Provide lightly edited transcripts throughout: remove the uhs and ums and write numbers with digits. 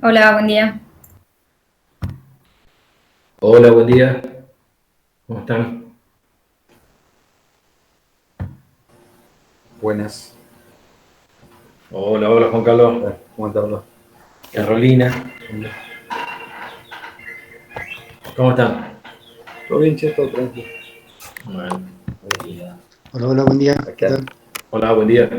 Hola, buen día. Hola, buen día. ¿Cómo están? Buenas. Hola, hola, Juan Carlos. ¿Cómo andarlo? Carolina. ¿Cómo están? Todo bien, che, todo tranquilo. Bueno. Hola, hola, buen día. ¿Qué Acá. tal? Hola, buen día.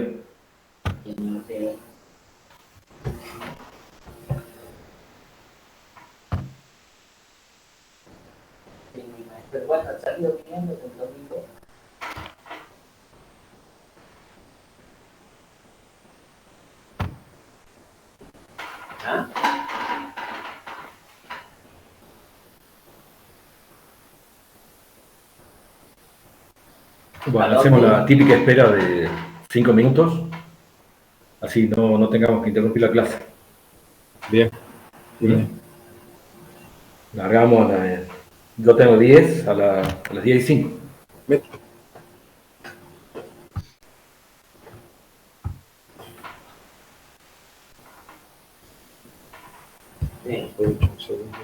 Bueno, hacemos la típica espera de 5 minutos, así no tengamos que interrumpir la clase. Bien. ¿Mm? Bien. Largamos, yo tengo 10 a las 10:05. Met- Aprovecho un segundo.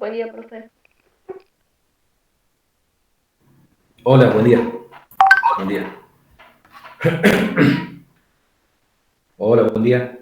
Buen día, profe. Hola, buen día. Buen día. Hola, buen día.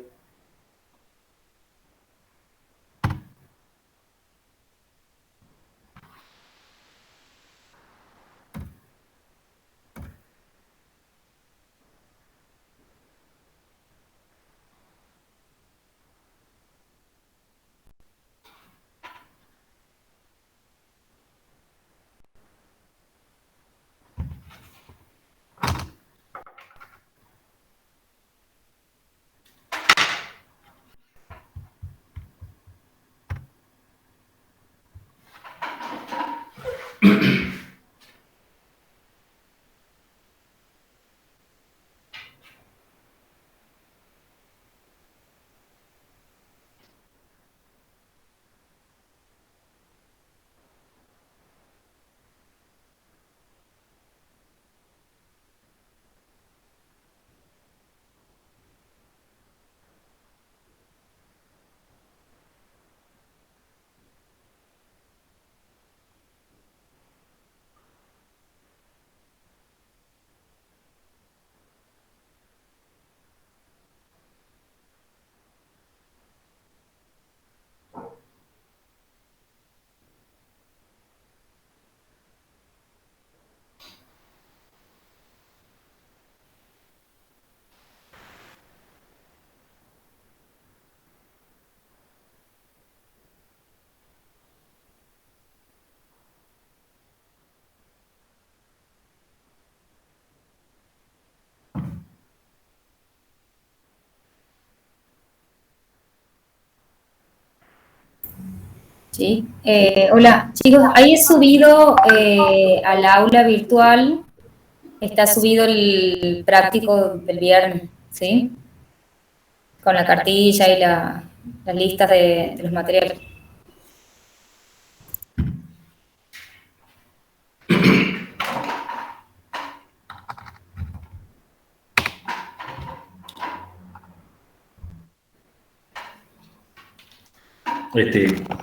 Sí. Hola, chicos, ahí he subido al aula virtual, está subido el práctico del viernes, ¿sí? Con la cartilla y las listas de los materiales.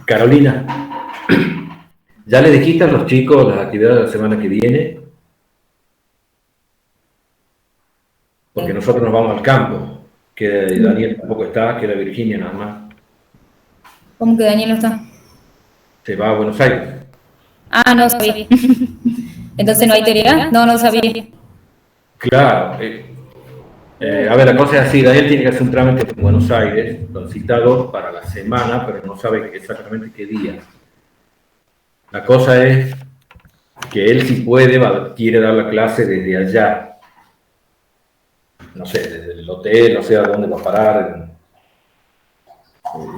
Carolina, ¿ya le dijiste a los chicos las actividades de la semana que viene? Porque nosotros nos vamos al campo, que Daniel tampoco está, queda Virginia nada más. ¿Cómo que Daniel no está? Se va a Buenos Aires. Ah, no sabía. Entonces, ¿no hay teoría? No, no sabía. Claro. A ver, la cosa es así, Daniel tiene que hacer un trámite en Buenos Aires, lo han citado para la semana, pero no sabe exactamente qué día. La cosa es que él si puede, quiere dar la clase desde allá. No sé, desde el hotel, no sé a dónde va a parar.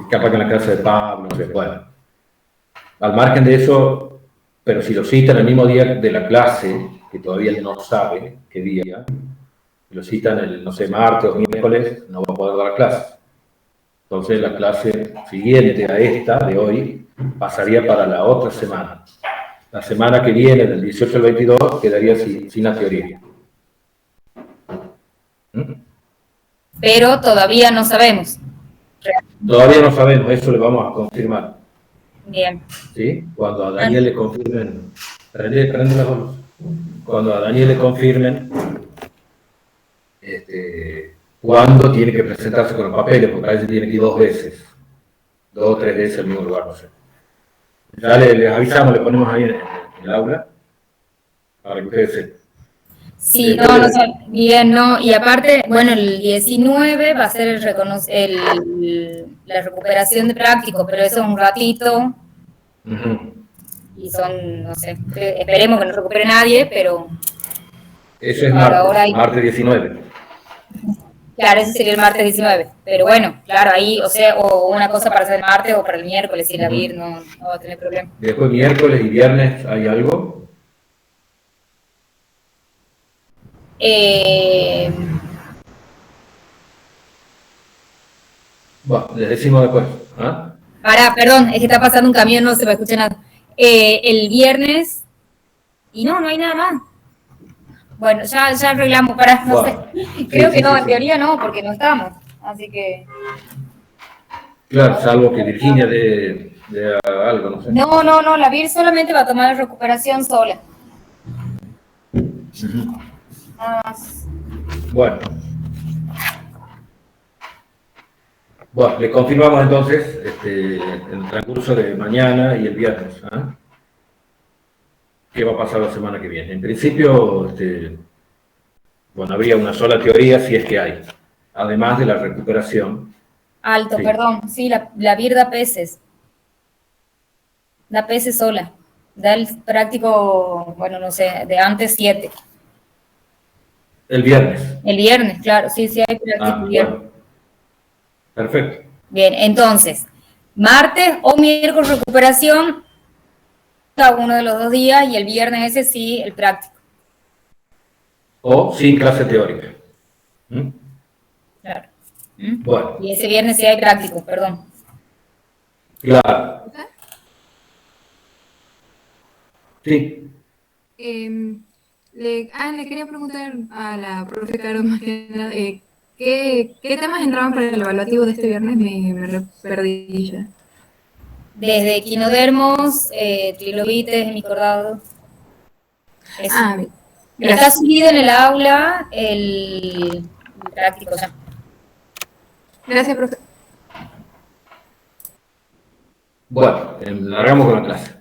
Capaz que en la casa de Pablo, no sé, bueno. Al margen de eso, pero si lo citan el mismo día de la clase, que todavía no sabe qué día, lo citan el, no sé, martes o miércoles, no va a poder dar clase. Entonces la clase siguiente a esta de hoy pasaría para la otra semana. La semana que viene, del 18 al 22, quedaría sin la teoría. ¿Mm? Pero todavía no sabemos. Todavía no sabemos, eso le vamos a confirmar. Bien. ¿Sí? Cuando a Daniel le confirmen, cuando a Daniel le confirmen cuándo tiene que presentarse con los papeles, porque a veces tiene que ir 2 veces, 2 o 3 veces al mismo lugar, no sé. Ya les avisamos, le ponemos ahí en el aula, para que ustedes sepan. Sí, no, no sé, bien, no, y aparte, bueno, el 19 va a ser la recuperación de prácticos, pero eso es un ratito, y son, no sé, esperemos que no recupere nadie, pero... Eso es martes 19. Claro, ese sería el martes 19, pero bueno, claro, ahí, o sea, o una cosa para hacer el martes o para el miércoles, si la VIR no va a tener problema. Después miércoles y viernes, ¿hay algo? Bueno, les decimos después. ¿Ah? Perdón, es que está pasando un camión, no se me escucha nada. El viernes, y no hay nada más. Bueno, ya arreglamos, no sé. Creo que no, en teoría no, porque no estamos. Así que... Claro, salvo que Virginia de algo, no sé. No, la VIR solamente va a tomar la recuperación sola. Nada más. Bueno, le confirmamos entonces en el transcurso de mañana y el viernes. ¿Ah? ¿Qué va a pasar la semana que viene? En principio, bueno, habría una sola teoría si es que hay, además de la recuperación. Alto, sí. Perdón, sí, la VIR da peces. Da peces sola. Da el práctico, bueno, no sé, de antes 7. El viernes. El viernes, claro, sí, hay práctico el viernes. Bueno. Perfecto. Bien, entonces, martes o miércoles recuperación, cada uno de los 2 días, y el viernes ese sí, el práctico. O sin clase teórica. ¿Mm? Claro. Bueno. Y ese viernes sí hay práctico, perdón. Claro. Sí. Le quería preguntar a la profe Caro más que nada, ¿qué temas entraban para el evaluativo de este viernes? Me perdí ya. Desde equinodermos, trilobites, hemicordado. Bien. Está subido en el aula el práctico ya. Gracias, profe. Bueno, largamos con la clase.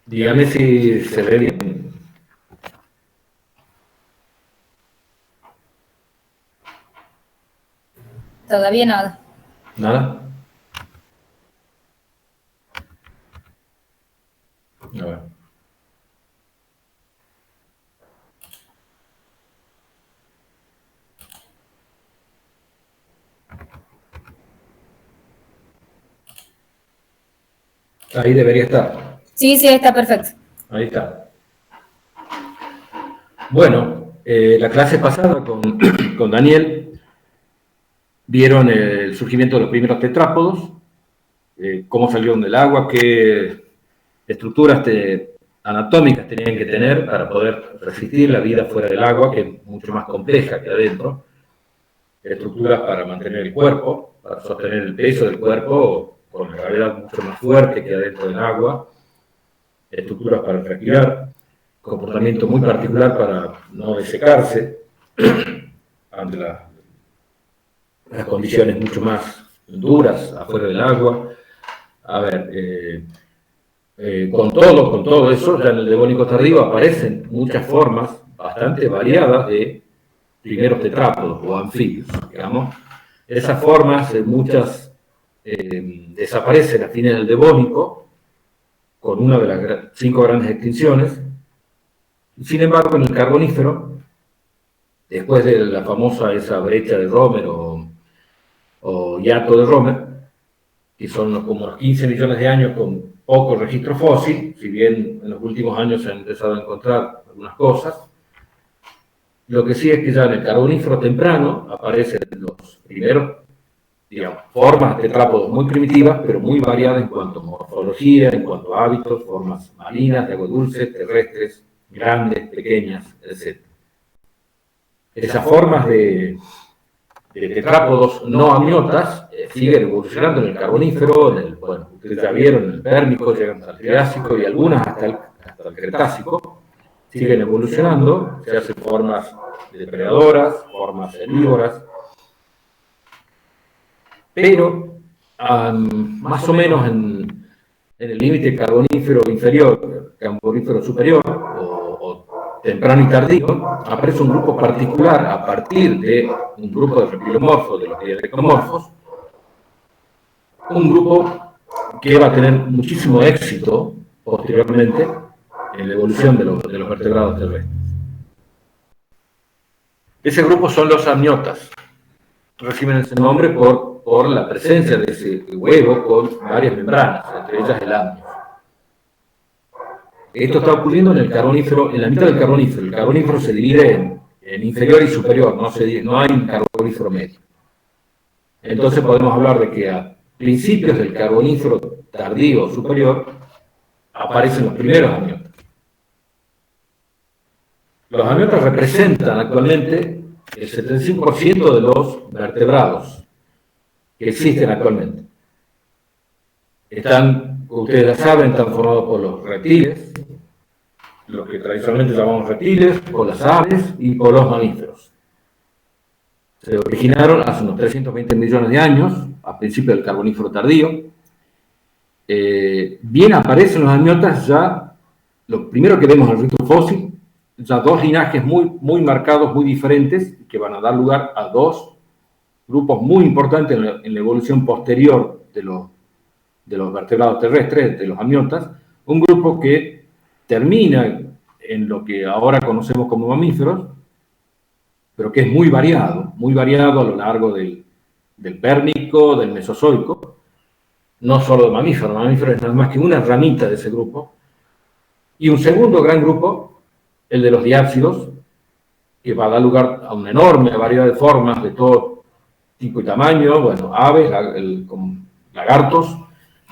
Dígame si se ve bien. Todavía nada. ¿Nada? A ver. Ahí debería estar. Sí, sí, está perfecto. Ahí está. Bueno, la clase pasada con Daniel vieron el surgimiento de los primeros tetrápodos, cómo salieron del agua, qué estructuras anatómicas tenían que tener para poder resistir la vida fuera del agua, que es mucho más compleja que adentro. Estructuras para mantener el cuerpo, para sostener el peso del cuerpo con la gravedad mucho más fuerte que adentro del agua. Estructuras para respirar, comportamiento muy particular para no desecarse ante las condiciones mucho más duras afuera del agua. A ver, con todo eso, ya en el Devónico tardío aparecen muchas formas bastante variadas de primeros tetrápodos o anfibios, digamos. Esas formas, muchas desaparecen a fines del Devónico, con una de las 5 grandes extinciones. Sin embargo, en el Carbonífero, después de la famosa esa brecha de Romer o hiato de Romer, que son como unos 15 millones de años con poco registro fósil, si bien en los últimos años se han empezado a encontrar algunas cosas. Lo que sí es que ya en el Carbonífero temprano aparecen los primeros, digamos, formas de tetrápodos muy primitivas, pero muy variadas en cuanto a morfología, en cuanto a hábitos, formas marinas, de agua dulce, terrestres, grandes, pequeñas, etc. Esas formas de tetrápodos no amniotas siguen evolucionando en el Carbonífero, bueno, ustedes ya vieron, en el Pérmico, llegan hasta el Triásico y algunas hasta el Cretácico. Siguen evolucionando, se hacen formas depredadoras, formas herbívoras, pero más o menos en el límite carbonífero inferior, carbonífero superior, o temprano y tardío, aparece un grupo particular a partir de un grupo de reptilomorfos, de los dialectomorfos, un grupo que va a tener muchísimo éxito posteriormente en la evolución de los vertebrados terrestres. Ese grupo son los amniotas. Reciben ese nombre por la presencia de ese huevo con varias membranas, entre ellas el amnios. Esto está ocurriendo en el Carbonífero, en la mitad del Carbonífero. El Carbonífero se divide en inferior y superior, no hay un Carbonífero medio. Entonces podemos hablar de que a principios del Carbonífero tardío superior aparecen los primeros amniotas. Los amniotas representan actualmente el 75% de los vertebrados que existen actualmente. Ustedes ya saben, están formados por los reptiles, los que tradicionalmente llamamos reptiles, por las aves y por los mamíferos. Se originaron hace unos 320 millones de años, a principios del Carbonífero tardío. Bien aparecen los amniotas ya, lo primero que vemos en el registro fósil, ya 2 linajes muy marcados, muy diferentes, que van a dar lugar a 2 grupos muy importantes en la evolución posterior de los vertebrados terrestres, de los amniotas. Un grupo que termina en lo que ahora conocemos como mamíferos, pero que es muy variado a lo largo del Pérmico, del Mesozoico, no solo de mamíferos. Mamíferos es nada más que una ramita de ese grupo. Y un segundo gran grupo, el de los diápsidos, que va a dar lugar a una enorme variedad de formas de todo tipo y tamaño, bueno, aves, lagartos,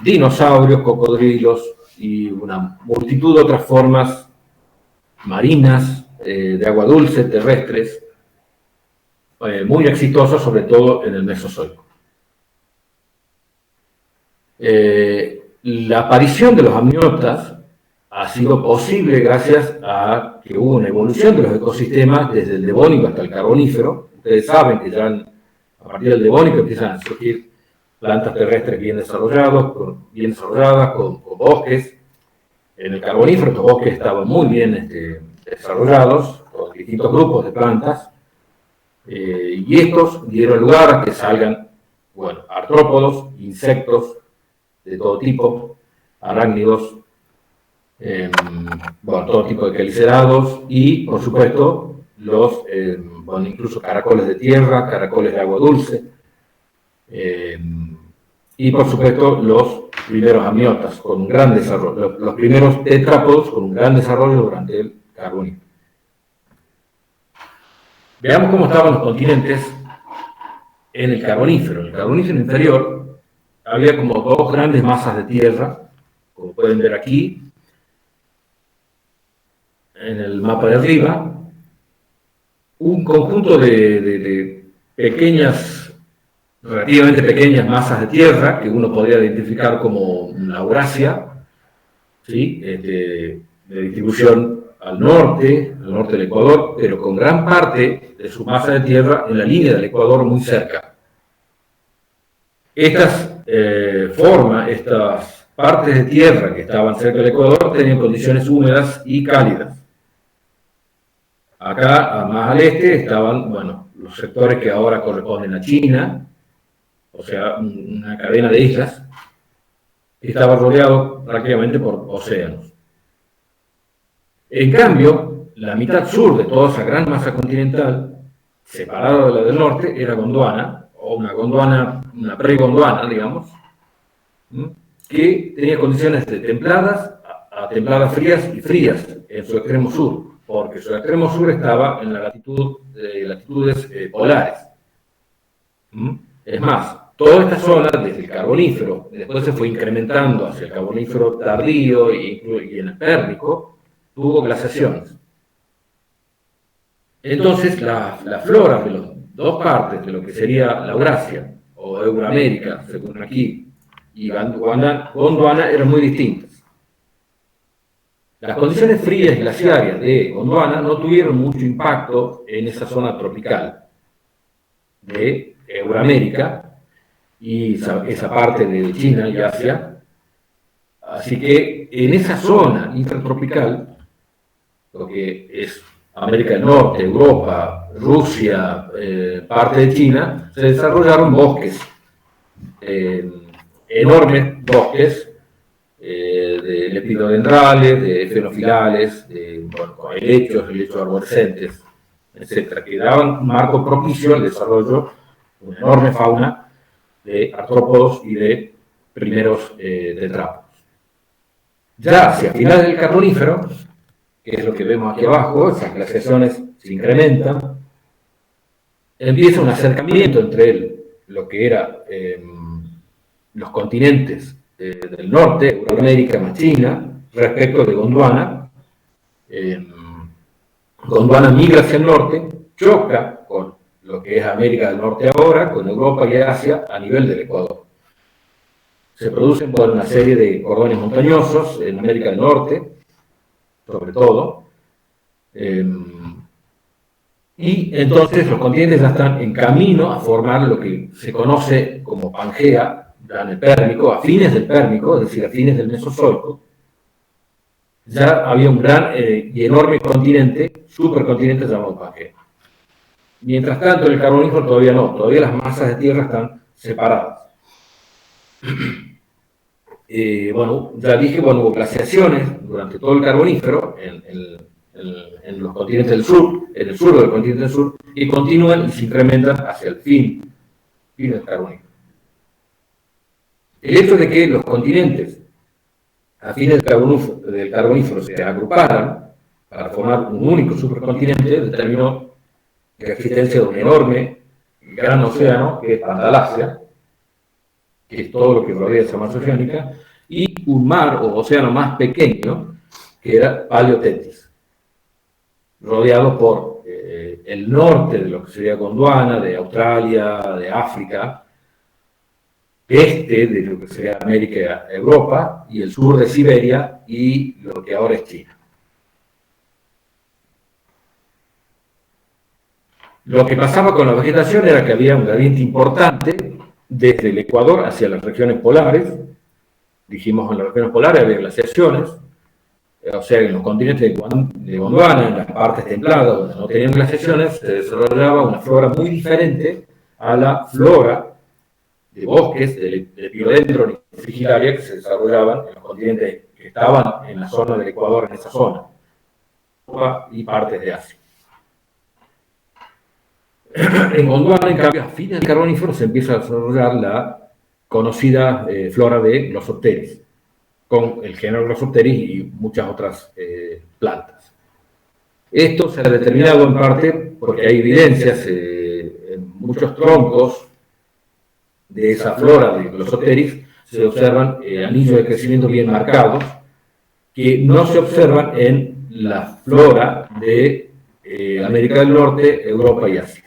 dinosaurios, cocodrilos y una multitud de otras formas marinas, de agua dulce, terrestres, muy exitosas, sobre todo en el Mesozoico. La aparición de los amniotas ha sido posible gracias a que hubo una evolución de los ecosistemas desde el Devónico hasta el Carbonífero. Ustedes saben que ya a partir del Devónico empiezan a surgir plantas terrestres bien desarrolladas, con bosques. En el Carbonífero estos bosques estaban muy bien desarrollados, con distintos grupos de plantas, y estos dieron lugar a que salgan bueno, artrópodos, insectos de todo tipo, arácnidos, bueno, todo tipo de quelicerados y, por supuesto, los, bueno, incluso caracoles de tierra, caracoles de agua dulce, y, por supuesto, los primeros amniotas con un gran desarrollo, los primeros tetrápodos con un gran desarrollo durante el Carbonífero. Veamos cómo estaban los continentes en el Carbonífero. En el Carbonífero inferior había como dos grandes masas de tierra, como pueden ver aquí, en el mapa de arriba, un conjunto de pequeñas, relativamente pequeñas masas de tierra que uno podría identificar como una Eurasia, ¿sí? De distribución al norte del Ecuador, pero con gran parte de su masa de tierra en la línea del Ecuador muy cerca. Estas partes de tierra que estaban cerca del Ecuador tenían condiciones húmedas y cálidas. Acá, más al este, estaban, bueno, los sectores que ahora corresponden a China, o sea, una cadena de islas, que estaba rodeado prácticamente por océanos. En cambio, la mitad sur de toda esa gran masa continental, separada de la del norte, era Gondwana, o una pre-Gondwana, digamos, que tenía condiciones de templadas a templadas frías y frías en su extremo sur, porque su extremo sur estaba en la latitudes polares. Es más, toda esta zona, desde el Carbonífero, después se fue incrementando hacia el Carbonífero tardío y en el Pérmico, tuvo glaciaciones. Entonces, la flora de las dos partes de lo que sería la Eurasia, o Euroamérica, según aquí, y Gondwana eran muy distintas. Las condiciones frías glaciarias de Gondwana no tuvieron mucho impacto en esa zona tropical de Euroamérica y esa parte de China y Asia. Así que en esa zona intertropical, lo que es América del Norte, Europa, Rusia, parte de China, se desarrollaron bosques, enormes bosques, de lepidodendrales, de fenofilales, con helechos arborescentes, etc., que daban un marco propicio al desarrollo de una enorme fauna de artrópodos y de primeros tetrápodos. Ya hacia finales del Carbonífero, que es lo que vemos aquí abajo, esas glaciaciones se incrementan, empieza un acercamiento entre lo que eran los continentes del norte, Euroamérica más China, respecto de Gondwana. Gondwana migra hacia el norte, choca con lo que es América del Norte ahora, con Europa y Asia a nivel del Ecuador. Se producen una serie de cordones montañosos en América del Norte, sobre todo, y entonces los continentes ya están en camino a formar lo que se conoce como Pangea, ya en el Pérmico, a fines del Pérmico, es decir, a fines del Mesozoico. Ya había un gran y enorme continente, supercontinente llamado Pangea. Mientras tanto, en el Carbonífero todavía no, todavía las masas de tierra están separadas. Bueno, ya dije, hubo glaciaciones durante todo el Carbonífero en los continentes del sur, en el sur del continente del sur, y continúan y se incrementan hacia el fin del Carbonífero. El hecho de que los continentes a fines del Carbonífero se agruparan para formar un único supercontinente determinó la existencia de un enorme gran océano, que es Pantalasia, que es todo lo que rodea esa masa oceánica, y un mar o océano más pequeño, que era Paleotetis, rodeado por el norte de lo que sería Gondwana, de Australia, de África, este de lo que sería América, Europa, y el sur de Siberia y lo que ahora es China. Lo que pasaba con la vegetación era que había un gradiente importante desde el Ecuador hacia las regiones polares. Dijimos, en las regiones polares había glaciaciones, o sea, en los continentes de Gondwana, en las partes templadas donde no tenían glaciaciones, se desarrollaba una flora muy diferente a la flora bosques de Lepidodendron y Frigidaria que se desarrollaban en los continentes que estaban en la zona del Ecuador, en esa zona, Europa y partes de Asia. En Gondwana, en cambio, a fines del Carbonífero se empieza a desarrollar la conocida flora de Glossopteris, con el género Glossopteris y muchas otras plantas. Esto se ha determinado en parte porque hay evidencias en muchos troncos de esa flora de Glossopteris, se observan anillos de crecimiento bien marcados, que no se observan en la flora de América del Norte, Europa y Asia.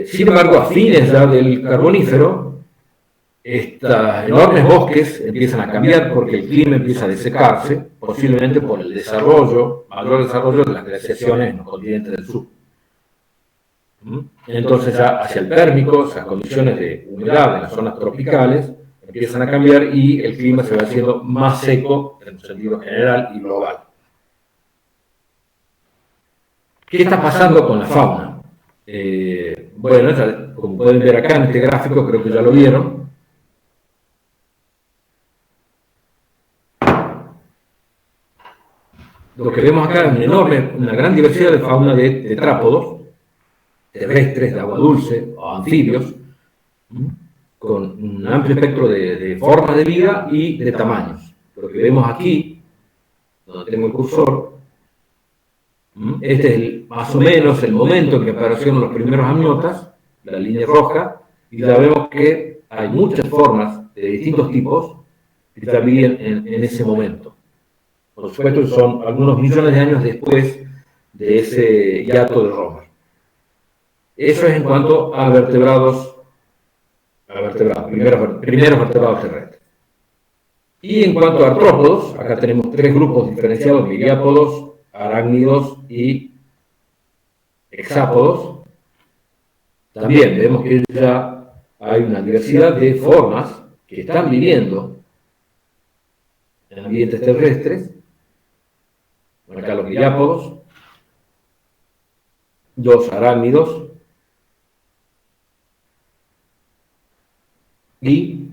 Sin embargo, a fines ya del Carbonífero, estos enormes bosques empiezan a cambiar porque el clima empieza a desecarse, posiblemente por el mayor desarrollo de las glaciaciones en los continentes del sur. Entonces ya hacia el Pérmico, esas condiciones de humedad en las zonas tropicales empiezan a cambiar y el clima se va haciendo más seco en un sentido general y global. ¿Qué está pasando con la fauna? Bueno, ya, como pueden ver acá en este gráfico, creo que ya lo vieron. Lo que vemos acá es una gran diversidad de fauna de tetrápodos, terrestres, de agua dulce o anfibios, con un amplio espectro de formas de vida y de tamaños. Lo que vemos aquí, donde tengo el cursor, este es más o menos el momento en que aparecieron los primeros amniotas, la línea roja, y ya vemos que hay muchas formas de distintos tipos que ya viven en ese momento. Por supuesto, son algunos millones de años después de ese hiato de Romer. Eso es en cuanto a vertebrados, primeros vertebrados terrestres. Y en cuanto a artrópodos, acá tenemos tres grupos diferenciados: miriápodos, arácnidos y hexápodos. También vemos que ya hay una diversidad de formas que están viviendo en ambientes terrestres. Acá los miriápodos, dos arácnidos y,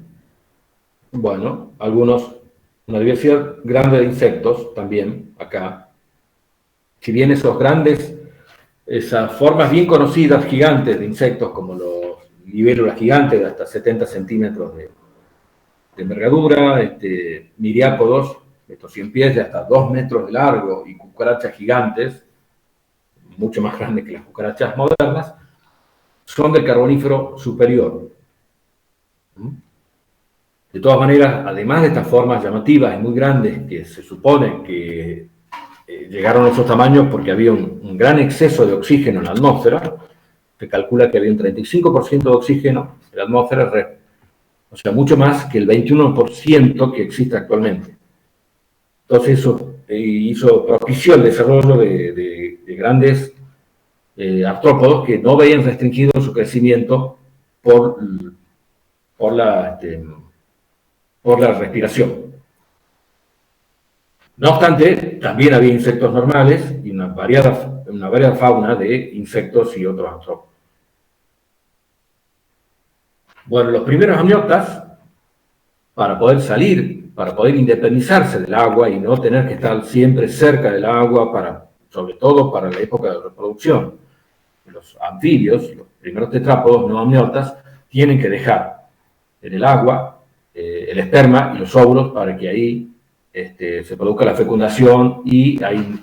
bueno, una diversidad grande de insectos también acá. Si bien esas formas bien conocidas gigantes de insectos, como los libélulas gigantes de hasta 70 centímetros de envergadura, miriápodos, estos 100 pies de hasta 2 metros de largo, y cucarachas gigantes, mucho más grandes que las cucarachas modernas, son del Carbonífero superior. De todas maneras, además de estas formas llamativas y muy grandes, que se supone que llegaron a esos tamaños porque había un gran exceso de oxígeno en la atmósfera, se calcula que había un 35% de oxígeno en la atmósfera, o sea, mucho más que el 21% que existe actualmente. Entonces eso propició el desarrollo de grandes artrópodos que no veían restringido su crecimiento por la respiración. No obstante, también había insectos normales y una variada fauna de insectos y otros artrópodos. Bueno, los primeros amniotas, para poder independizarse del agua y no tener que estar siempre cerca del agua, sobre todo para la época de reproducción, los anfibios, los primeros tetrápodos no amniotas, tienen que dejar en el agua el esperma y los óvulos para que ahí se produzca la fecundación y ahí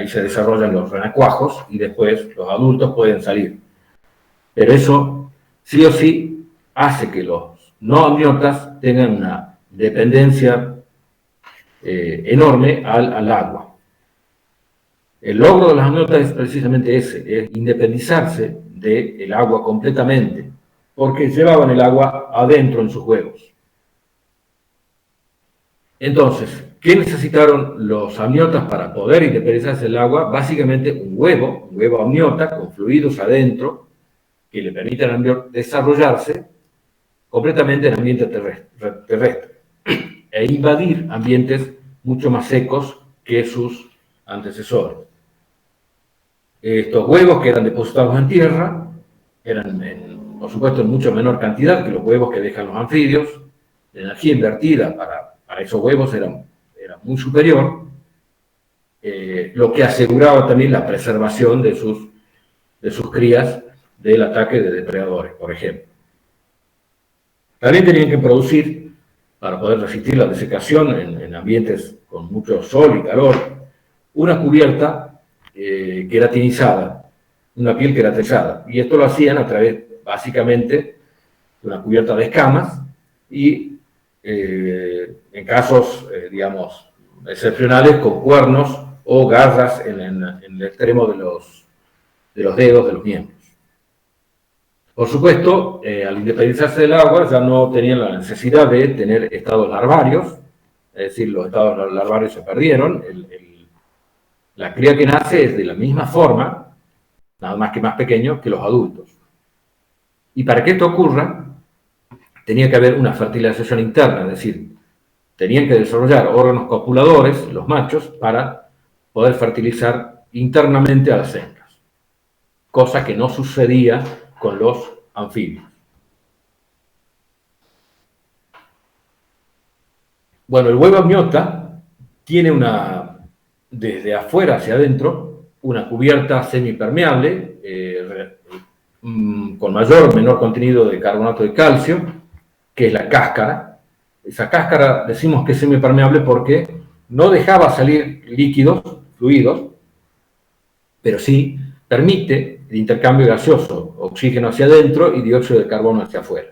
se desarrollan los renacuajos y después los adultos pueden salir. Pero eso sí o sí hace que los no amniotas tengan una dependencia enorme al agua. El logro de los amniotas es precisamente ese, es independizarse del agua completamente, porque llevaban el agua adentro en sus huevos. Entonces, ¿qué necesitaron los amniotas para poder independizarse del agua? Básicamente un huevo amniota con fluidos adentro que le permitan desarrollarse completamente en ambiente terrestre e invadir ambientes mucho más secos que sus antecesores. Estos huevos quedan depositados en tierra eran, por supuesto, en mucho menor cantidad que los huevos que dejan los anfibios. La energía invertida para esos huevos era muy superior, lo que aseguraba también la preservación de sus crías del ataque de depredadores, por ejemplo. También tenían que producir, para poder resistir la desecación en ambientes con mucho sol y calor, una cubierta queratinizada, una piel queratinizada. Y esto lo hacían a través, básicamente, de una cubierta de escamas y, en casos, digamos, excepcionales, con cuernos o garras en el extremo de los dedos de los miembros. Por supuesto, al independizarse del agua, ya no tenían la necesidad de tener estados larvarios, es decir, los estados larvarios se perdieron. La cría que nace es de la misma forma, nada más que más pequeño, que los adultos. Y para que esto ocurra, tenía que haber una fertilización interna, es decir, tenían que desarrollar órganos copuladores, los machos, para poder fertilizar internamente a las hembras, cosa que no sucedía con los anfibios. Bueno, el huevo amniota tiene desde afuera hacia adentro, una cubierta semipermeable, con mayor o menor contenido de carbonato de calcio, que es la cáscara. Esa cáscara decimos que es semipermeable porque no dejaba salir líquidos, fluidos, pero sí permite el intercambio gaseoso, oxígeno hacia adentro y dióxido de carbono hacia afuera.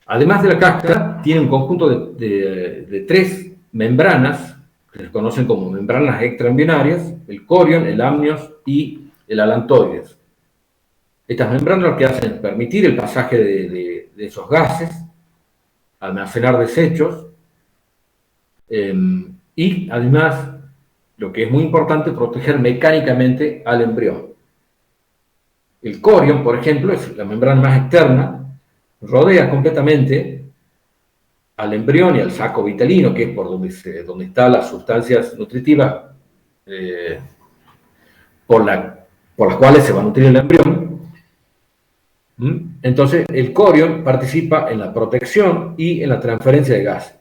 Además de la cáscara, tiene un conjunto de 3 membranas, que se conocen como membranas extraembrionarias: el corion, el amnios y el alantoides. Estas membranas lo que hacen es permitir el pasaje de esos gases, almacenar desechos, y además, lo que es muy importante, proteger mecánicamente al embrión. El corion, por ejemplo, es la membrana más externa, rodea completamente al embrión y al saco vitelino, que es por donde están las sustancias nutritivas por las cuales se va a nutrir el embrión. Entonces, el corion participa en la protección y en la transferencia de gases.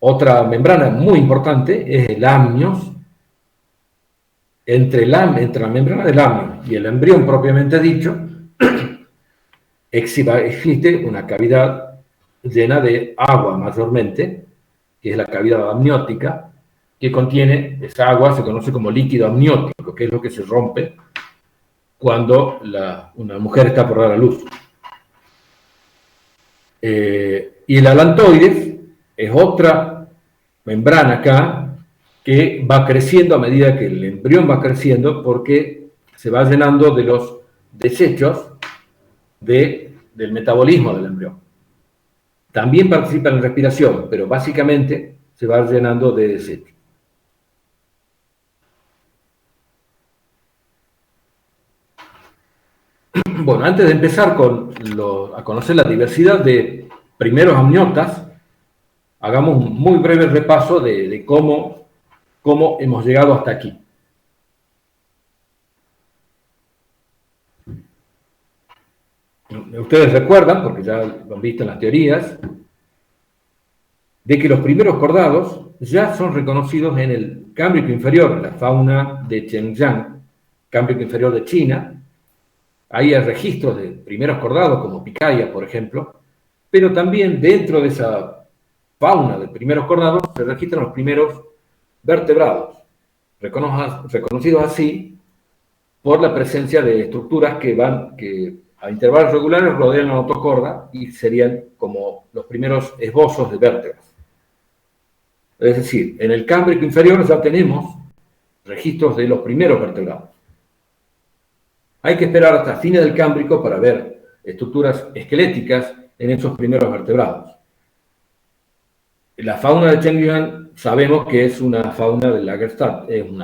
Otra membrana muy importante es el amnios. Entre la membrana del amnios y el embrión propiamente dicho, existe una cavidad llena de agua mayormente, que es la cavidad amniótica, que contiene esa agua, se conoce como líquido amniótico, que es lo que se rompe cuando una mujer está por dar a luz. Y el alantoides es otra membrana acá que va creciendo a medida que el embrión va creciendo, porque se va llenando de los desechos del metabolismo del embrión. También participa en la respiración, pero básicamente se va llenando de desechos. Bueno, antes de empezar a conocer la diversidad de primeros amniotas, hagamos un muy breve repaso de cómo hemos llegado hasta aquí. Ustedes recuerdan, porque ya lo han visto en las teorías, de que los primeros cordados ya son reconocidos en el Cámbrico inferior, en la fauna de Xinjiang, Cámbrico inferior de China. Ahí hay registros de primeros cordados, como Picaya, por ejemplo, pero también dentro de esa fauna de primeros cordados se registran los primeros vertebrados, reconocidos así por la presencia de estructuras que a intervalos regulares rodean la notocorda y serían como los primeros esbozos de vértebras. Es decir, en el Cámbrico inferior ya tenemos registros de los primeros vertebrados. Hay que esperar hasta fines del Cámbrico para ver estructuras esqueléticas en esos primeros vertebrados. La fauna de Xinjiang sabemos que es una fauna de Lagerstätten, es un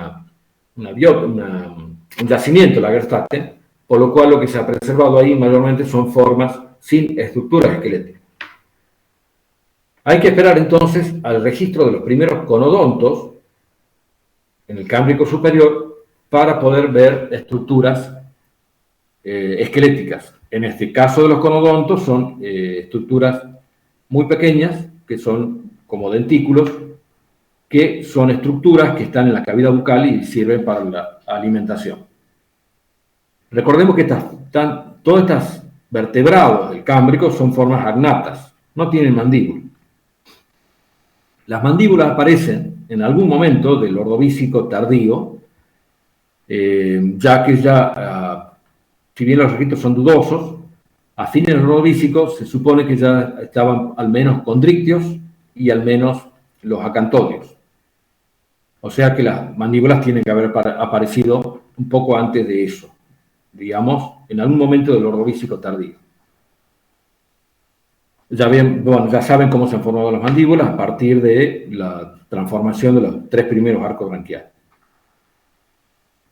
yacimiento Lagerstätten, por lo cual lo que se ha preservado ahí mayormente son formas sin estructuras esqueléticas. Hay que esperar entonces al registro de los primeros conodontos en el Cámbrico superior para poder ver estructuras esqueléticas. En este caso de los conodontos son estructuras muy pequeñas, que son como dentículos, que son estructuras que están en la cavidad bucal y sirven para la alimentación. Recordemos que todos estos vertebrados del Cámbrico son formas agnatas, no tienen mandíbula. Las mandíbulas aparecen en algún momento del Ordovícico tardío, ya que si bien los registros son dudosos, a fines del Ordovícico se supone que ya estaban al menos condrictios y al menos los acantodios. O sea que las mandíbulas tienen que haber aparecido un poco antes de eso, digamos, en algún momento del Ordovícico tardío. Ya saben cómo se han formado las mandíbulas a partir de la transformación de los 3 primeros arcos branquiales.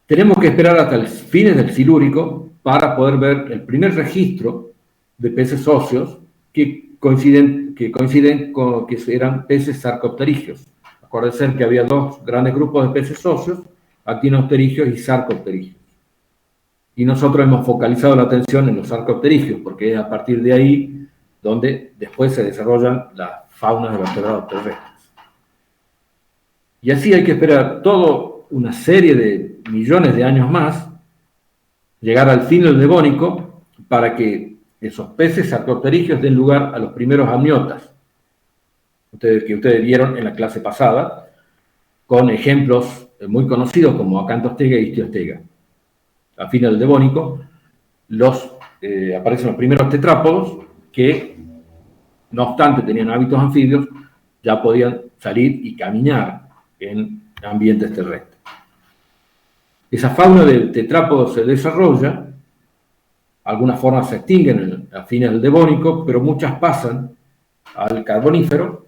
Tenemos que esperar hasta los fines del Silúrico para poder ver el primer registro de peces óseos que coinciden con que eran peces sarcopterigios. Acuérdense que había 2 grandes grupos de peces óseos, actinopterigios y sarcopterigios. Y nosotros hemos focalizado la atención en los sarcopterigios, porque es a partir de ahí donde después se desarrollan las faunas de vertebrados terrestres. Y así hay que esperar toda una serie de millones de años más, llegar al fin del Devónico, para que esos peces sarcopterigios den lugar a los primeros amniotas, que ustedes vieron en la clase pasada, con ejemplos muy conocidos como Acantostega y Ichthyostega. A fines del Devónico aparecen los primeros tetrápodos que, no obstante tenían hábitos anfibios, ya podían salir y caminar en ambientes terrestres. Esa fauna de tetrápodos se desarrolla, algunas formas se extinguen a fines del Devónico, pero muchas pasan al Carbonífero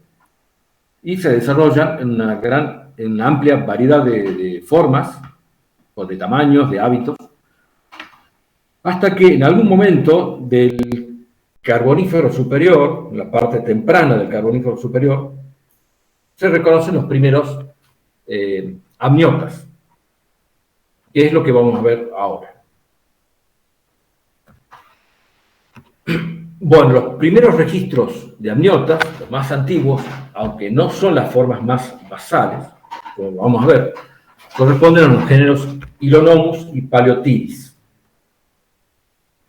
y se desarrollan en una amplia variedad de formas, o de tamaños, de hábitos, hasta que en algún momento del Carbonífero superior, la parte temprana del Carbonífero superior, se reconocen los primeros amniotas, que es lo que vamos a ver ahora. Bueno, los primeros registros de amniotas, los más antiguos, aunque no son las formas más basales, como vamos a ver, corresponden a los géneros Hylonomus y Paleothyris.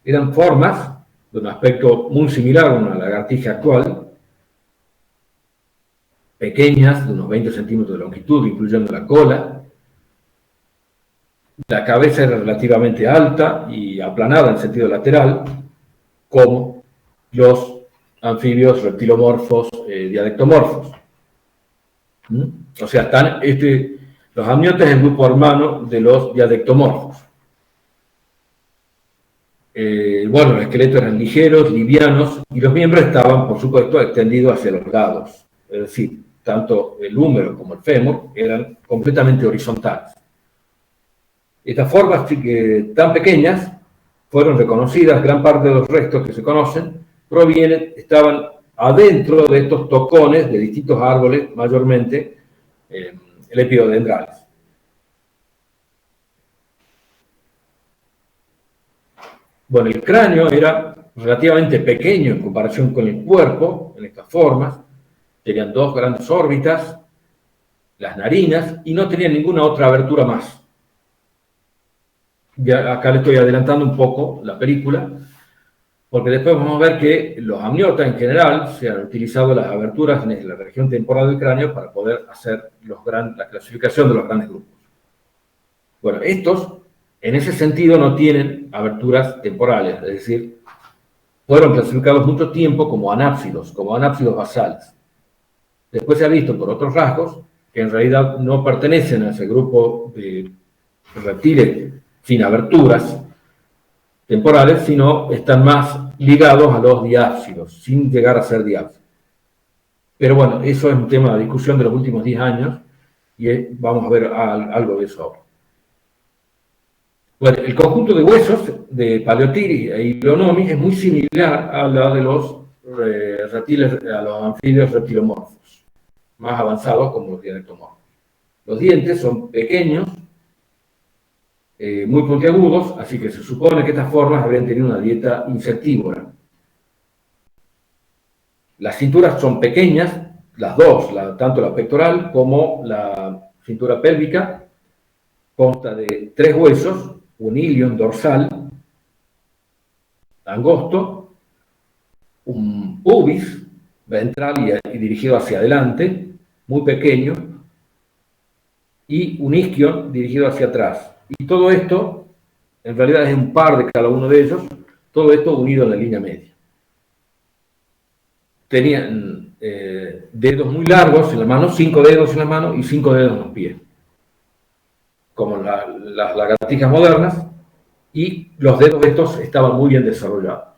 Eran formas de un aspecto muy similar a una lagartija actual, pequeñas, de unos 20 centímetros de longitud, incluyendo la cola. La cabeza era relativamente alta y aplanada en sentido lateral, como los anfibios reptilomorfos, diadectomorfos. O sea, están los amniotas es el grupo hermano de los diadectomorfos. Bueno, los esqueletos eran ligeros, livianos, y los miembros estaban, por supuesto, extendidos hacia los lados. Es decir, tanto el húmero como el fémur eran completamente horizontales. Estas formas tan pequeñas fueron reconocidas, gran parte de los restos que se conocen estaban adentro de estos tocones de distintos árboles, mayormente lepidodendrales. Bueno, el cráneo era relativamente pequeño en comparación con el cuerpo, en estas formas. Tenían 2 grandes órbitas, las narinas, y no tenían ninguna otra abertura más. Ya acá le estoy adelantando un poco la película, porque después vamos a ver que los amniotas en general se han utilizado las aberturas en la región temporal del cráneo para poder hacer la clasificación de los grandes grupos. Bueno, estos, en ese sentido, no tienen aberturas temporales, es decir, fueron clasificados mucho tiempo como anápsidos basales. Después se ha visto por otros rasgos que en realidad no pertenecen a ese grupo de reptiles sin aberturas temporales, sino están más ligados a los diápsidos, sin llegar a ser diápsidos. Pero bueno, eso es un tema de discusión de los últimos 10 años y vamos a ver algo de eso ahora. Bueno, el conjunto de huesos de Paleothyris e Hylonomis es muy similar a la de los reptiles, a los anfibios reptilomorfos, más avanzados como los diadectomorfos. Los dientes son pequeños, muy puntiagudos, así que se supone que estas formas habrían tenido una dieta insectívora. Las cinturas son pequeñas, las dos, tanto la pectoral como la cintura pélvica, consta de 3 huesos, un ilion dorsal, angosto, un pubis ventral y dirigido hacia adelante, muy pequeño, y un isquion dirigido hacia atrás. Y todo esto, en realidad es un par de cada uno de ellos, todo esto unido en la línea media. Tenían dedos muy largos en la mano, 5 dedos en la mano y 5 dedos en los pies, como las lagartijas modernas, y los dedos estos estaban muy bien desarrollados.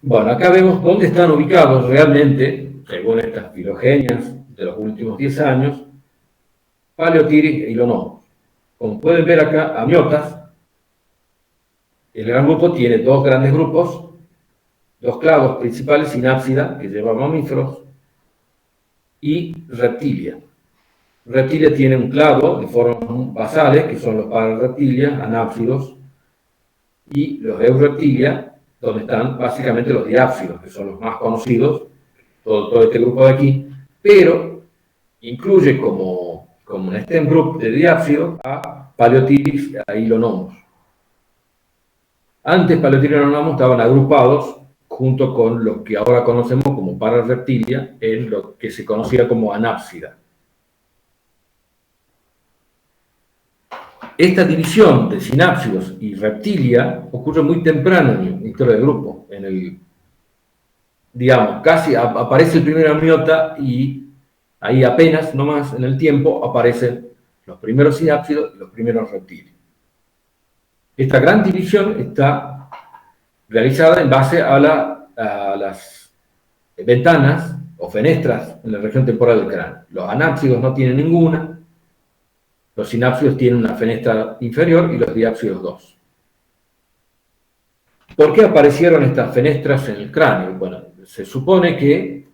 Bueno, acá vemos dónde están ubicados realmente, según estas filogenias de los últimos 10 años, Paleotyrix e Ilonomos. Como pueden ver acá, Amiotas, el gran grupo tiene 2 grandes grupos, 2 clados principales, Sinápsida, que lleva mamíferos, y Reptilia. Reptilia tiene un clado de formas basales, que son los Parareptilia, anápsidos, y los Eureptilia, donde están básicamente los diápsidos, que son los más conocidos, todo este grupo de aquí, pero incluye como un stem group de diápsidos a Paleotyrix e Ilonomos. Antes Paleotyrix y Ilonomos estaban agrupados junto con los que ahora conocemos como Parareptilia, en lo que se conocía como anápsida. Esta división de sinápsidos y reptilia ocurre muy temprano en la historia del grupo. Digamos, casi aparece el primer amiota y ahí apenas, nomás en el tiempo, aparecen los primeros sinápsidos y los primeros reptiles. Esta gran división está realizada en base a las ventanas o fenestras en la región temporal del cráneo. Los anápsidos no tienen ninguna. Los sinápsidos tienen una fenestra inferior y los diápsidos 2. ¿Por qué aparecieron estas fenestras en el cráneo? Bueno, se supone que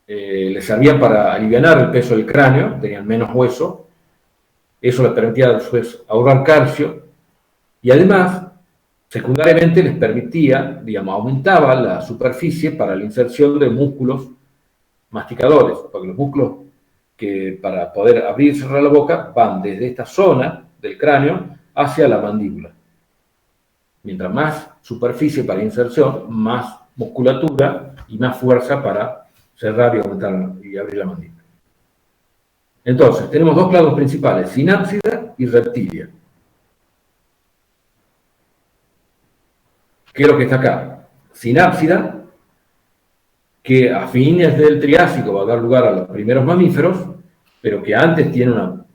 les servían para aliviar el peso del cráneo, tenían menos hueso, eso les permitía después ahorrar calcio, y además, secundariamente les permitía, digamos, aumentaba la superficie para la inserción de músculos masticadores, porque los músculos que para poder abrir y cerrar la boca van desde esta zona del cráneo hacia la mandíbula. Mientras más superficie para inserción, más musculatura y más fuerza para cerrar y aumentar y abrir la mandíbula. Entonces, tenemos 2 clados principales, sinápsida y reptilia. ¿Qué es lo que está acá? Sinápsida, que a fines del Triásico va a dar lugar a los primeros mamíferos, pero que antes tiene un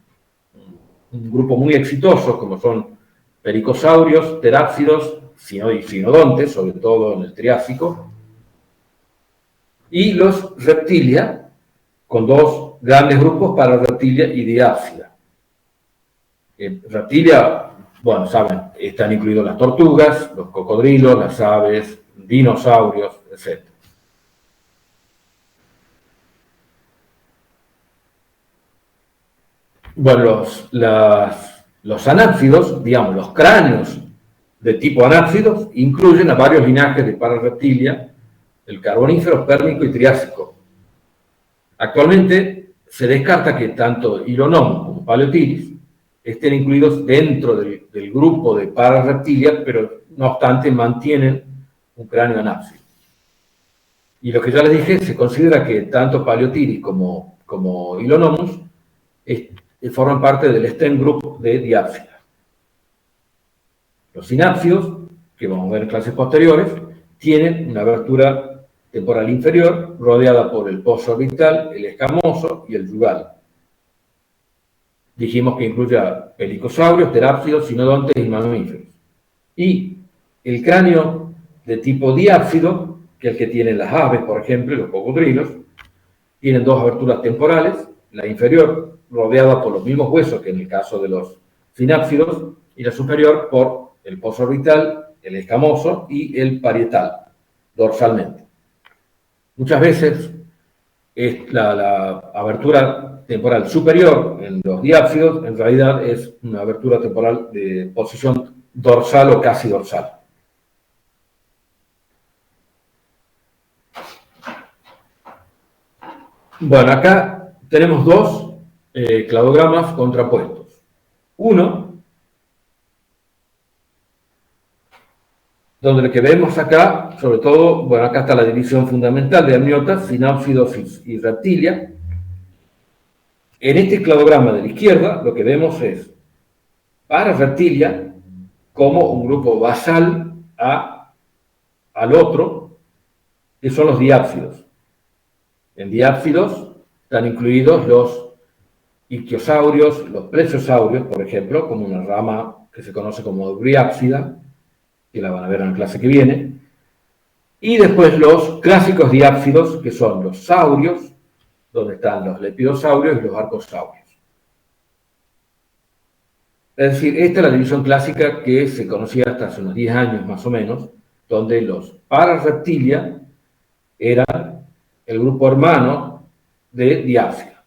grupo muy exitoso, como son pericosaurios, terápsidos y sinodontes, sobre todo en el Triásico, y los reptilia, con 2 grandes grupos para reptilia y diápsida. Reptilia, bueno, saben, están incluidos las tortugas, los cocodrilos, las aves, dinosaurios, etc. Bueno, los anápsidos, digamos, los cráneos de tipo anápsidos, incluyen a varios linajes de Parareptilia, el Carbonífero, Pérmico y Triásico. Actualmente se descarta que tanto Ilonomos como Paleotyrix estén incluidos dentro del grupo de Parareptilia, pero no obstante mantienen un cráneo anápsido. Y lo que ya les dije, se considera que tanto Paleotyrix como Ilonomos forman parte del stem group de diápsida. Los sinápsidos, que vamos a ver en clases posteriores, tienen una abertura temporal inferior rodeada por el poso orbital, el escamoso y el yugal. Dijimos que incluye a pelicosaurios, terápsidos, sinodontes y mamíferos. Y el cráneo de tipo diápsido, que es el que tienen las aves, por ejemplo, los cocodrilos, tienen 2 aberturas temporales, la inferior rodeada por los mismos huesos que en el caso de los sinápsidos, y la superior por el poso orbital, el escamoso y el parietal, dorsalmente. Muchas veces es la abertura temporal superior en los diápsidos, en realidad es una abertura temporal de posición dorsal o casi dorsal. Bueno, acá tenemos dos cladogramas contrapuestos. Uno, donde lo que vemos acá, sobre todo, bueno, acá está la división fundamental de amniotas, sinápsidos y reptilia. En este cladograma de la izquierda, lo que vemos es pararreptilia como un grupo basal al otro, que son los diápsidos. En diápsidos están incluidos los ictiosaurios, los plesiosaurios, por ejemplo, como una rama que se conoce como briápsida, que la van a ver en la clase que viene, y después los clásicos diápsidos, que son los saurios, donde están los lepidosaurios y los arcosaurios. Es decir, esta es la división clásica que se conocía hasta hace unos 10 años más o menos, donde los pararreptilia eran el grupo hermano de diápsida.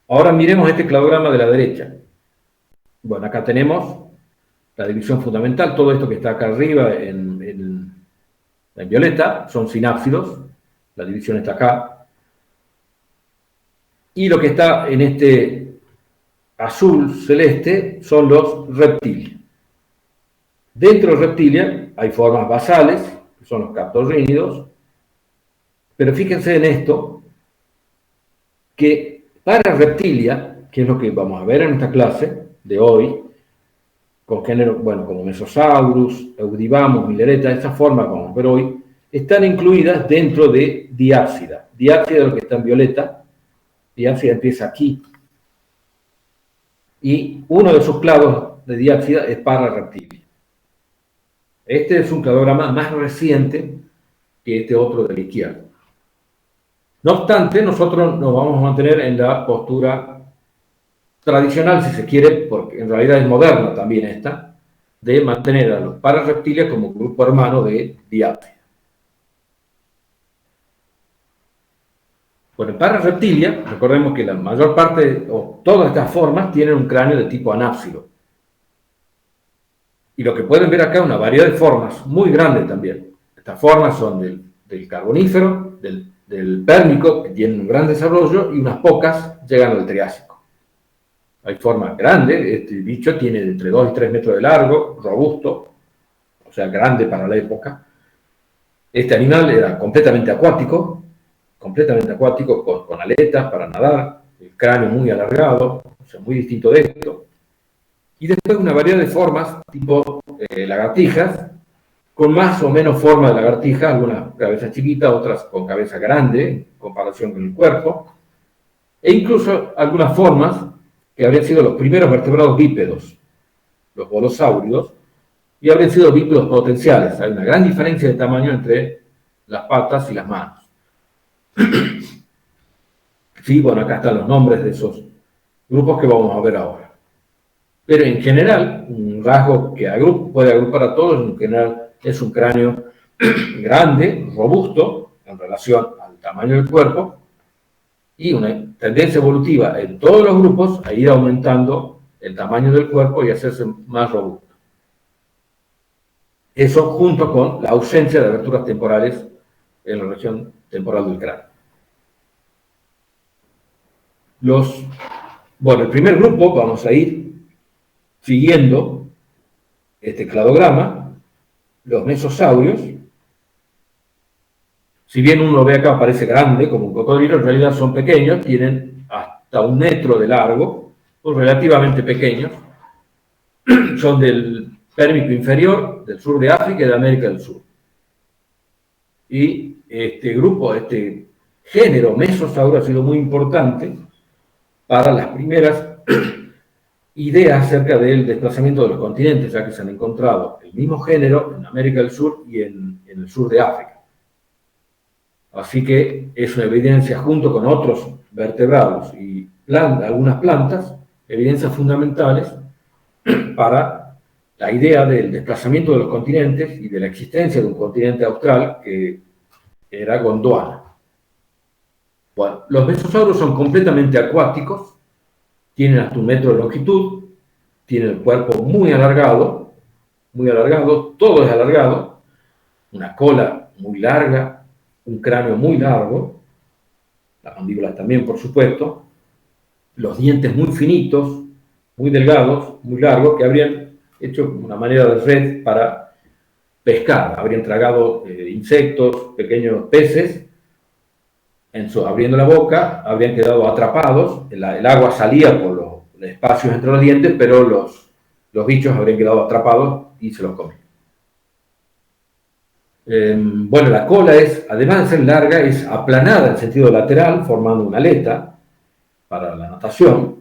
Ahora miremos este cladograma de la derecha. Bueno, acá tenemos la división fundamental, todo esto que está acá arriba en violeta son sinápsidos, la división está acá. Y lo que está en este azul celeste son los reptilia. Dentro de reptilia hay formas basales, que son los captorrínidos, pero fíjense en esto, que para reptilia, que es lo que vamos a ver en esta clase de hoy, con géneros, bueno, como Mesosaurus, Eudibamus, Milereta, esa forma que vamos a ver hoy, están incluidas dentro de diápsida. Diápsida es lo que está en violeta, diápsida empieza aquí. Y uno de esos clados de diápsida es pararreptilia. Este es un cladograma más reciente que este otro de la izquierda. No obstante, nosotros nos vamos a mantener en la postura tradicional, si se quiere, porque en realidad es moderna también esta, de mantener a los pararreptilia como grupo hermano de diápsida. Bueno, en pararreptilia, recordemos que la mayor parte, o todas estas formas, tienen un cráneo de tipo anápsilo. Y lo que pueden ver acá es una variedad de formas, muy grande también. Estas formas son del carbonífero, del pérmico, que tienen un gran desarrollo, y unas pocas llegan al triásico. Hay formas grandes, este bicho tiene entre 2 y 3 metros de largo, robusto, o sea, grande para la época. Este animal era completamente acuático, con aletas para nadar, el cráneo muy alargado, o sea, muy distinto de esto. Y después una variedad de formas, tipo lagartijas, con más o menos forma de lagartija, algunas cabezas chiquitas, otras con cabeza grande, en comparación con el cuerpo, e incluso algunas formas que habrían sido los primeros vertebrados bípedos, los bolosáuridos, y habrían sido bípedos potenciales. Hay una gran diferencia de tamaño entre las patas y las manos. Sí, bueno, acá están los nombres de esos grupos que vamos a ver ahora. Pero en general, un rasgo que puede agrupar a todos, en general, es un cráneo grande, robusto, en relación al tamaño del cuerpo, y una tendencia evolutiva en todos los grupos a ir aumentando el tamaño del cuerpo y hacerse más robusto. Eso junto con la ausencia de aberturas temporales en la región temporal del cráneo. Bueno, el primer grupo, vamos a ir siguiendo este cladograma, los mesosaurios. Si bien uno ve acá parece grande, como un cocodrilo, en realidad son pequeños, tienen hasta 1 metro de largo, o relativamente pequeños. Son del Pérmico inferior, del sur de África y de América del Sur. Y este grupo, este género mesosauro ha sido muy importante para las primeras ideas acerca del desplazamiento de los continentes, ya que se han encontrado el mismo género en América del Sur y en el sur de África. Así que es una evidencia, junto con otros vertebrados y algunas plantas, evidencias fundamentales para la idea del desplazamiento de los continentes y de la existencia de un continente austral que era Gondwana. Bueno, los mesosauros son completamente acuáticos, tienen hasta 1 metro de longitud, tienen el cuerpo muy alargado, todo es alargado, una cola muy larga, un cráneo muy largo, las mandíbulas también, por supuesto, los dientes muy finitos, muy delgados, muy largos, que habrían hecho una manera de red para pescar, habrían tragado insectos, pequeños peces, abriendo la boca, habrían quedado atrapados, el agua salía por los espacios entre los dientes, pero los bichos habrían quedado atrapados y se los comían. Bueno, la cola además de ser larga, es aplanada en sentido lateral, formando una aleta para la natación.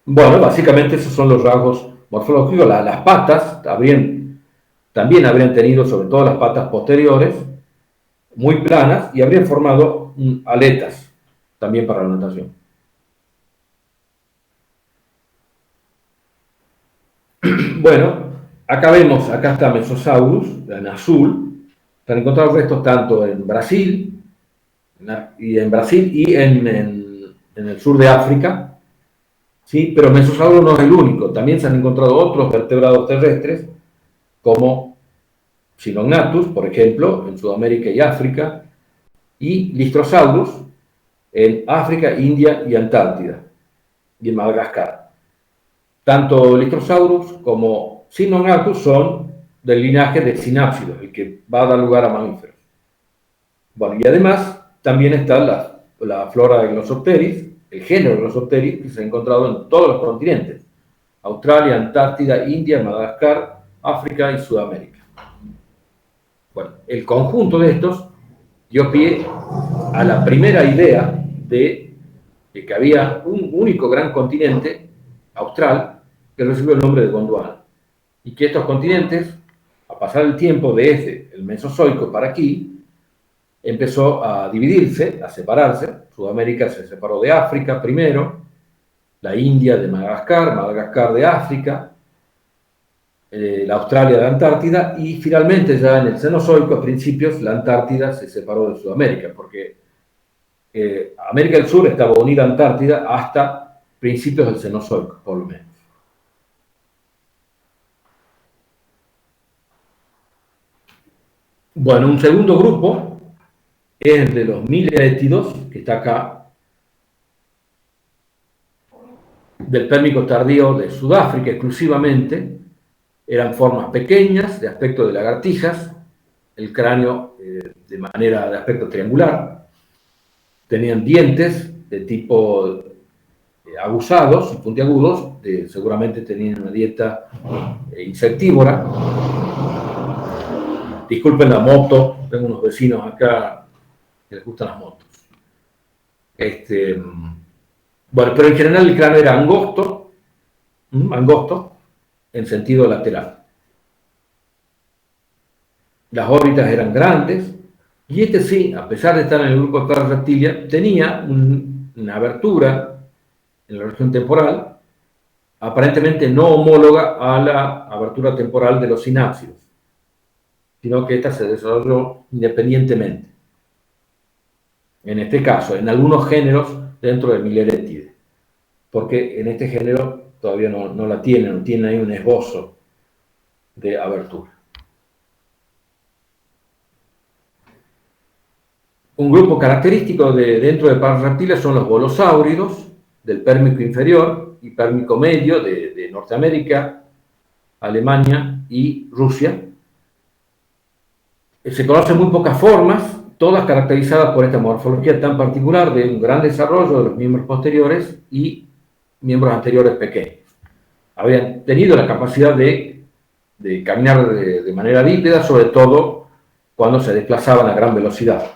Bueno, básicamente esos son los rasgos morfológicos. Las patas también habrían tenido, sobre todo las patas posteriores, muy planas y habrían formado aletas también para la natación. Bueno, acá está Mesosaurus, en azul. Se han encontrado restos tanto en Brasil y en el sur de África, ¿sí? Pero Mesosaurus no es el único. También se han encontrado otros vertebrados terrestres, como Sinognathus, por ejemplo, en Sudamérica y África, y Lystrosaurus en África, India y Antártida, y en Madagascar. Tanto Lystrosaurus como Sinognathus son del linaje de sinápsidos, el que va a dar lugar a mamíferos. Bueno, y además también está la flora de Glossopteris, el género Glossopteris, que se ha encontrado en todos los continentes: Australia, Antártida, India, Madagascar, África y Sudamérica. Bueno, el conjunto de estos dio pie a la primera idea de que había un único gran continente austral que recibió el nombre de Gondwana, y que estos continentes, a pasar el tiempo desde el Mesozoico para aquí, empezó a dividirse, a separarse. Sudamérica se separó de África primero, la India de Madagascar, Madagascar de África, la Australia de Antártida, y finalmente ya en el Cenozoico, a principios, la Antártida se separó de Sudamérica, porque América del Sur estaba unida a Antártida hasta principios del Cenozoico, por lo menos. Bueno, un segundo grupo es el de los milerétidos, que está acá, del Pérmico tardío de Sudáfrica exclusivamente. Eran formas pequeñas, de aspecto de lagartijas, el cráneo de aspecto triangular, tenían dientes de tipo aguzados y puntiagudos, seguramente tenían una dieta insectívora. Disculpen la moto, tengo unos vecinos acá que les gustan las motos. Bueno, pero en general el cráneo era angosto en sentido lateral. Las órbitas eran grandes, y sí, a pesar de estar en el grupo de Parareptilia, tenía una abertura en la región temporal, aparentemente no homóloga a la abertura temporal de los sinápsidos, sino que esta se desarrolló independientemente. En este caso, en algunos géneros dentro de Mileretide, porque en este género todavía no la tienen, no tiene ahí un esbozo de abertura. Un grupo característico dentro de Parareptilia son los bolosáuridos, del Pérmico inferior y Pérmico medio de Norteamérica, Alemania y Rusia. Se conocen muy pocas formas, todas caracterizadas por esta morfología tan particular de un gran desarrollo de los miembros posteriores y miembros anteriores pequeños. Habían tenido la capacidad de caminar de manera bípeda, sobre todo cuando se desplazaban a gran velocidad.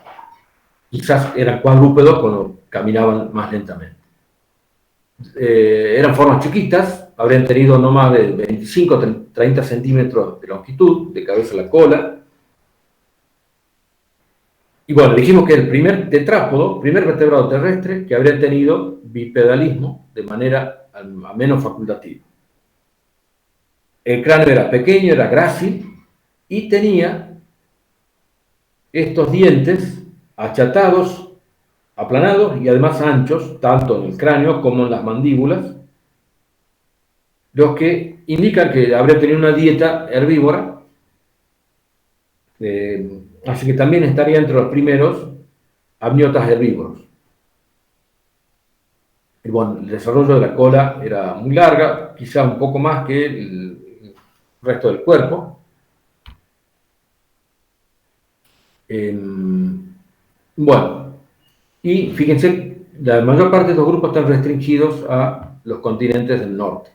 Quizás eran cuadrúpedos cuando caminaban más lentamente. Eran formas chiquitas, habrían tenido no más de 25-30 centímetros de longitud, de cabeza a la cola. Y bueno, dijimos que el primer tetrápodo, primer vertebrado terrestre que habría tenido bipedalismo de manera al menos facultativa. El cráneo era pequeño, era grácil, y tenía estos dientes achatados, aplanados y además anchos, tanto en el cráneo como en las mandíbulas, los que indican que habría tenido una dieta herbívora, así que también estaría entre los primeros amniotas herbívoros. Y bueno, el desarrollo de la cola era muy larga, quizás un poco más que el resto del cuerpo. Bueno, y fíjense, la mayor parte de estos grupos están restringidos a los continentes del norte.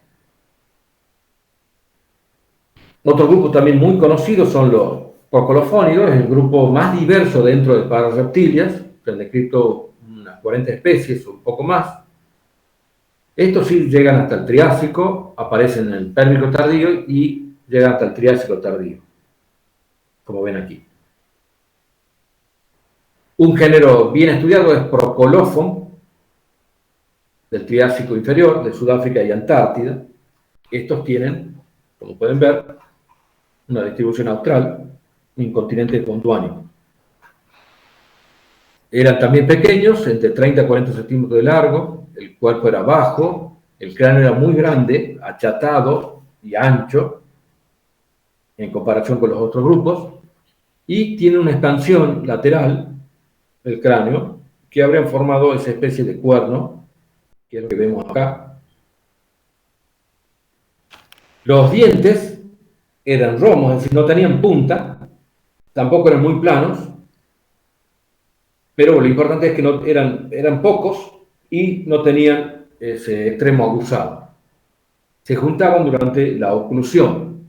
Otro grupo también muy conocido son los porcolofónidos, es el grupo más diverso dentro de Pararreptilias, se han descrito unas 40 especies o un poco más. Estos sí llegan hasta el Triásico, aparecen en el Pérmico tardío y llegan hasta el Triásico tardío, como ven aquí. Un género bien estudiado es Procolophon, del Triásico inferior, de Sudáfrica y Antártida. Estos tienen, como pueden ver, una distribución austral, un continente gondwánico. Eran también pequeños, entre 30 a 40 centímetros de largo, el cuerpo era bajo, el cráneo era muy grande, achatado y ancho, en comparación con los otros grupos, y tiene una expansión lateral del cráneo que habrían formado esa especie de cuerno, que es lo que vemos acá. Los dientes eran romos, es decir, no tenían punta, tampoco eran muy planos, pero lo importante es que no, eran pocos y no tenían ese extremo aguzado. Se juntaban durante la oclusión.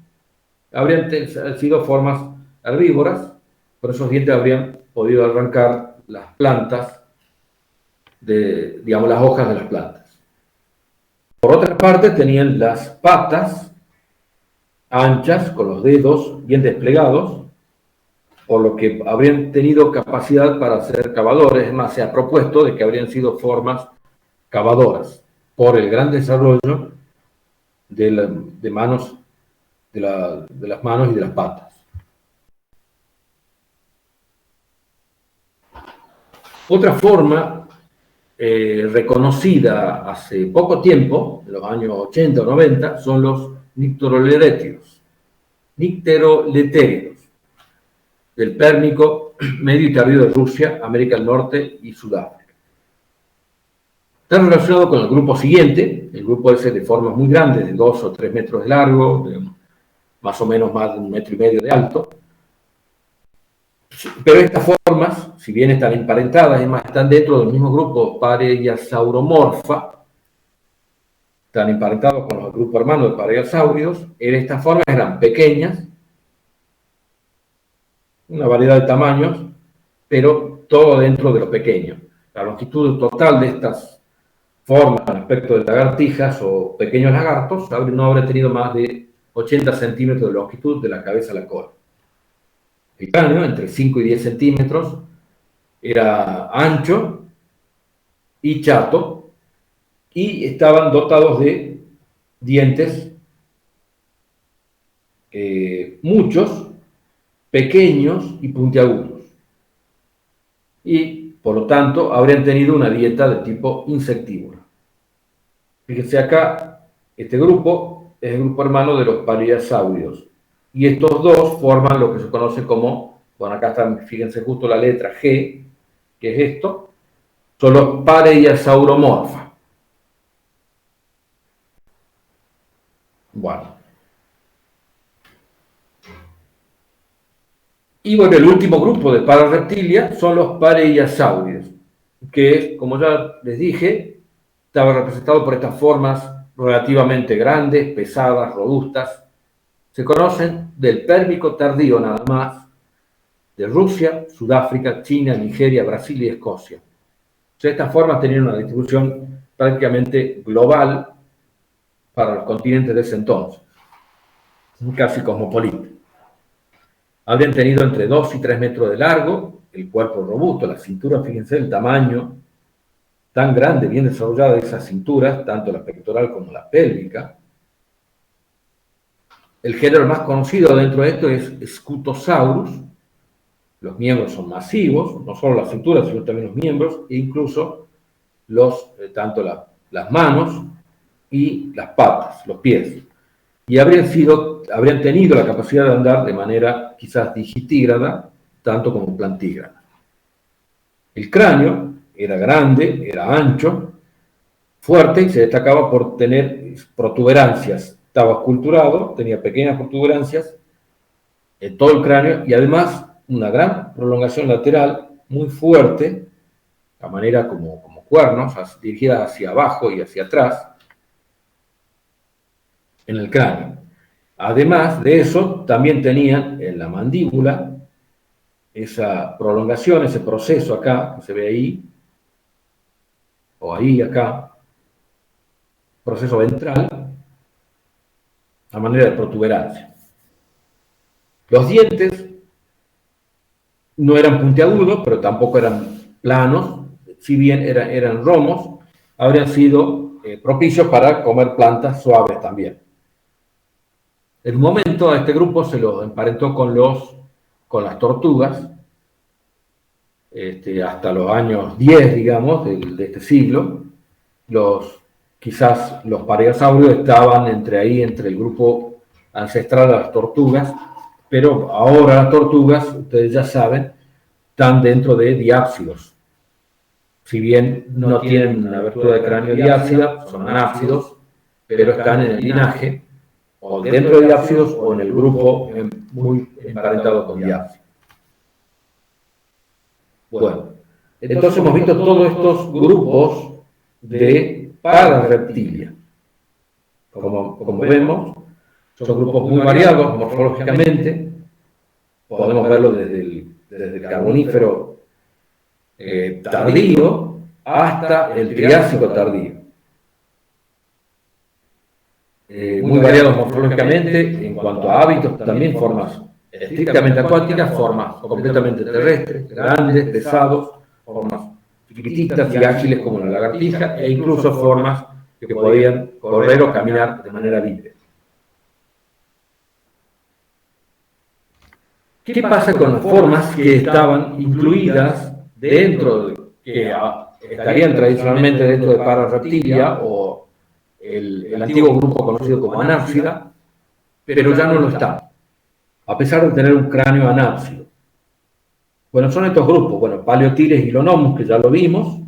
Habrían sido formas herbívoras, por esos dientes habrían podido arrancar las plantas, digamos, las hojas de las plantas. Por otra parte, tenían las patas anchas, con los dedos bien desplegados, por lo que habrían tenido capacidad para ser cavadores. Es más, se ha propuesto de que habrían sido formas cavadoras por el gran desarrollo de las manos y de las patas. Otra forma reconocida hace poco tiempo, en los años 80 o 90, son los Nycterolerétidos, del Pérmico medio y tardío de Rusia, América del Norte y Sudáfrica. Está relacionado con el grupo siguiente, el grupo ese de formas muy grandes, de 2 o 3 metros de largo, más o menos más de 1,5 metros de alto. Pero estas formas, si bien están emparentadas, es más, están dentro del mismo grupo Pareiasauromorpha, están emparentados con los grupos hermanos de Pareiasauridos. Estas formas eran pequeñas, una variedad de tamaños, pero todo dentro de lo pequeño. La longitud total de estas formas respecto de lagartijas o pequeños lagartos no habrá tenido más de 80 centímetros de longitud de la cabeza a la cola. El cráneo, entre 5 y 10 centímetros, era ancho y chato, y estaban dotados de dientes, muchos, pequeños y puntiagudos. Y, por lo tanto, habrían tenido una dieta de tipo insectívoro. Fíjense acá, este grupo es el grupo hermano de los Pareiasauridos. Y estos dos forman lo que se conoce como, bueno, acá están, fíjense justo la letra G, que es esto, son los Pareiasauromorpha. Bueno. Y bueno, el último grupo de Pararreptilia son los Pareiasauridos, que, como ya les dije, estaba representado por estas formas relativamente grandes, pesadas, robustas. Se conocen del Pérmico tardío nada más, de Rusia, Sudáfrica, China, Nigeria, Brasil y Escocia. O sea, estas formas tenían una distribución prácticamente global para los continentes de ese entonces, casi cosmopolita. Habrían tenido entre 2 y 3 metros de largo, el cuerpo robusto, la cintura, fíjense el tamaño tan grande, bien desarrollada de esas cinturas, tanto la pectoral como la pélvica. El género más conocido dentro de esto es Scutosaurus, los miembros son masivos, no solo la cintura, sino también los miembros, e incluso tanto las manos y las patas, los pies. Y habrían tenido la capacidad de andar de manera quizás digitígrada, tanto como plantígrada. El cráneo era grande, era ancho, fuerte y se destacaba por tener protuberancias. Estaba esculturado, tenía pequeñas protuberancias en todo el cráneo y además una gran prolongación lateral muy fuerte, a manera como cuernos, dirigidas hacia abajo y hacia atrás, en el cráneo. Además de eso, también tenían en la mandíbula esa prolongación, ese proceso acá, que se ve ahí, o ahí, acá, proceso ventral, a manera de protuberancia. Los dientes no eran puntiagudos, pero tampoco eran planos, si bien eran romos, habrían sido propicios para comer plantas suaves también. En un momento a este grupo se lo emparentó con las tortugas, hasta los años 10, digamos, de este siglo. Quizás los paleosaurios estaban entre el grupo ancestral de las tortugas, pero ahora las tortugas, ustedes ya saben, están dentro de diápsidos. Si bien no tienen una abertura de cráneo diápsida, son anápsidos, pero están en el linaje, o dentro de diápsidos, o en el grupo muy emparentado con diápsidos. Bueno, entonces hemos visto todos estos grupos de pararreptilia. Como vemos, son grupos muy variados morfológicamente. Podemos verlo desde el Carbonífero tardío hasta el Triásico tardío. Muy variados morfológicamente en cuanto a hábitos, también formas estrictamente acuáticas, formas completamente terrestres, grandes, pesados, formas chiquititas y ágiles como la lagartija, e incluso formas que podían correr o caminar de manera libre. ¿Qué pasa con las formas que estaban incluidas que estarían tradicionalmente dentro de Pararreptilia o el antiguo grupo conocido como anápsida, pero ya no lo están, a pesar de tener un cráneo anápsido? Bueno, son estos grupos, Paleotiles y Lonomus, que ya lo vimos,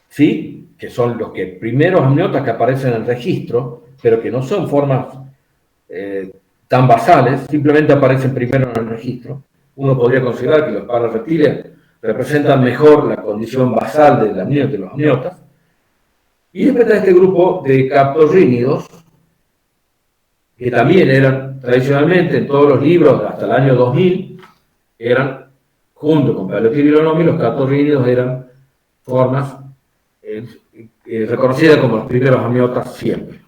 ¿sí? Que son los primeros amniotas que aparecen en el registro, pero que no son formas tan basales, simplemente aparecen primero en el registro. Uno podría considerar que los pararreptiles representan mejor la condición basal de los amniotas. Y después está este grupo de captorrínidos, que también eran tradicionalmente en todos los libros hasta el año 2000, eran, junto con Paleotiles y Lonomus, los captorrínidos eran formas reconocidas como los primeros amniotas siempre.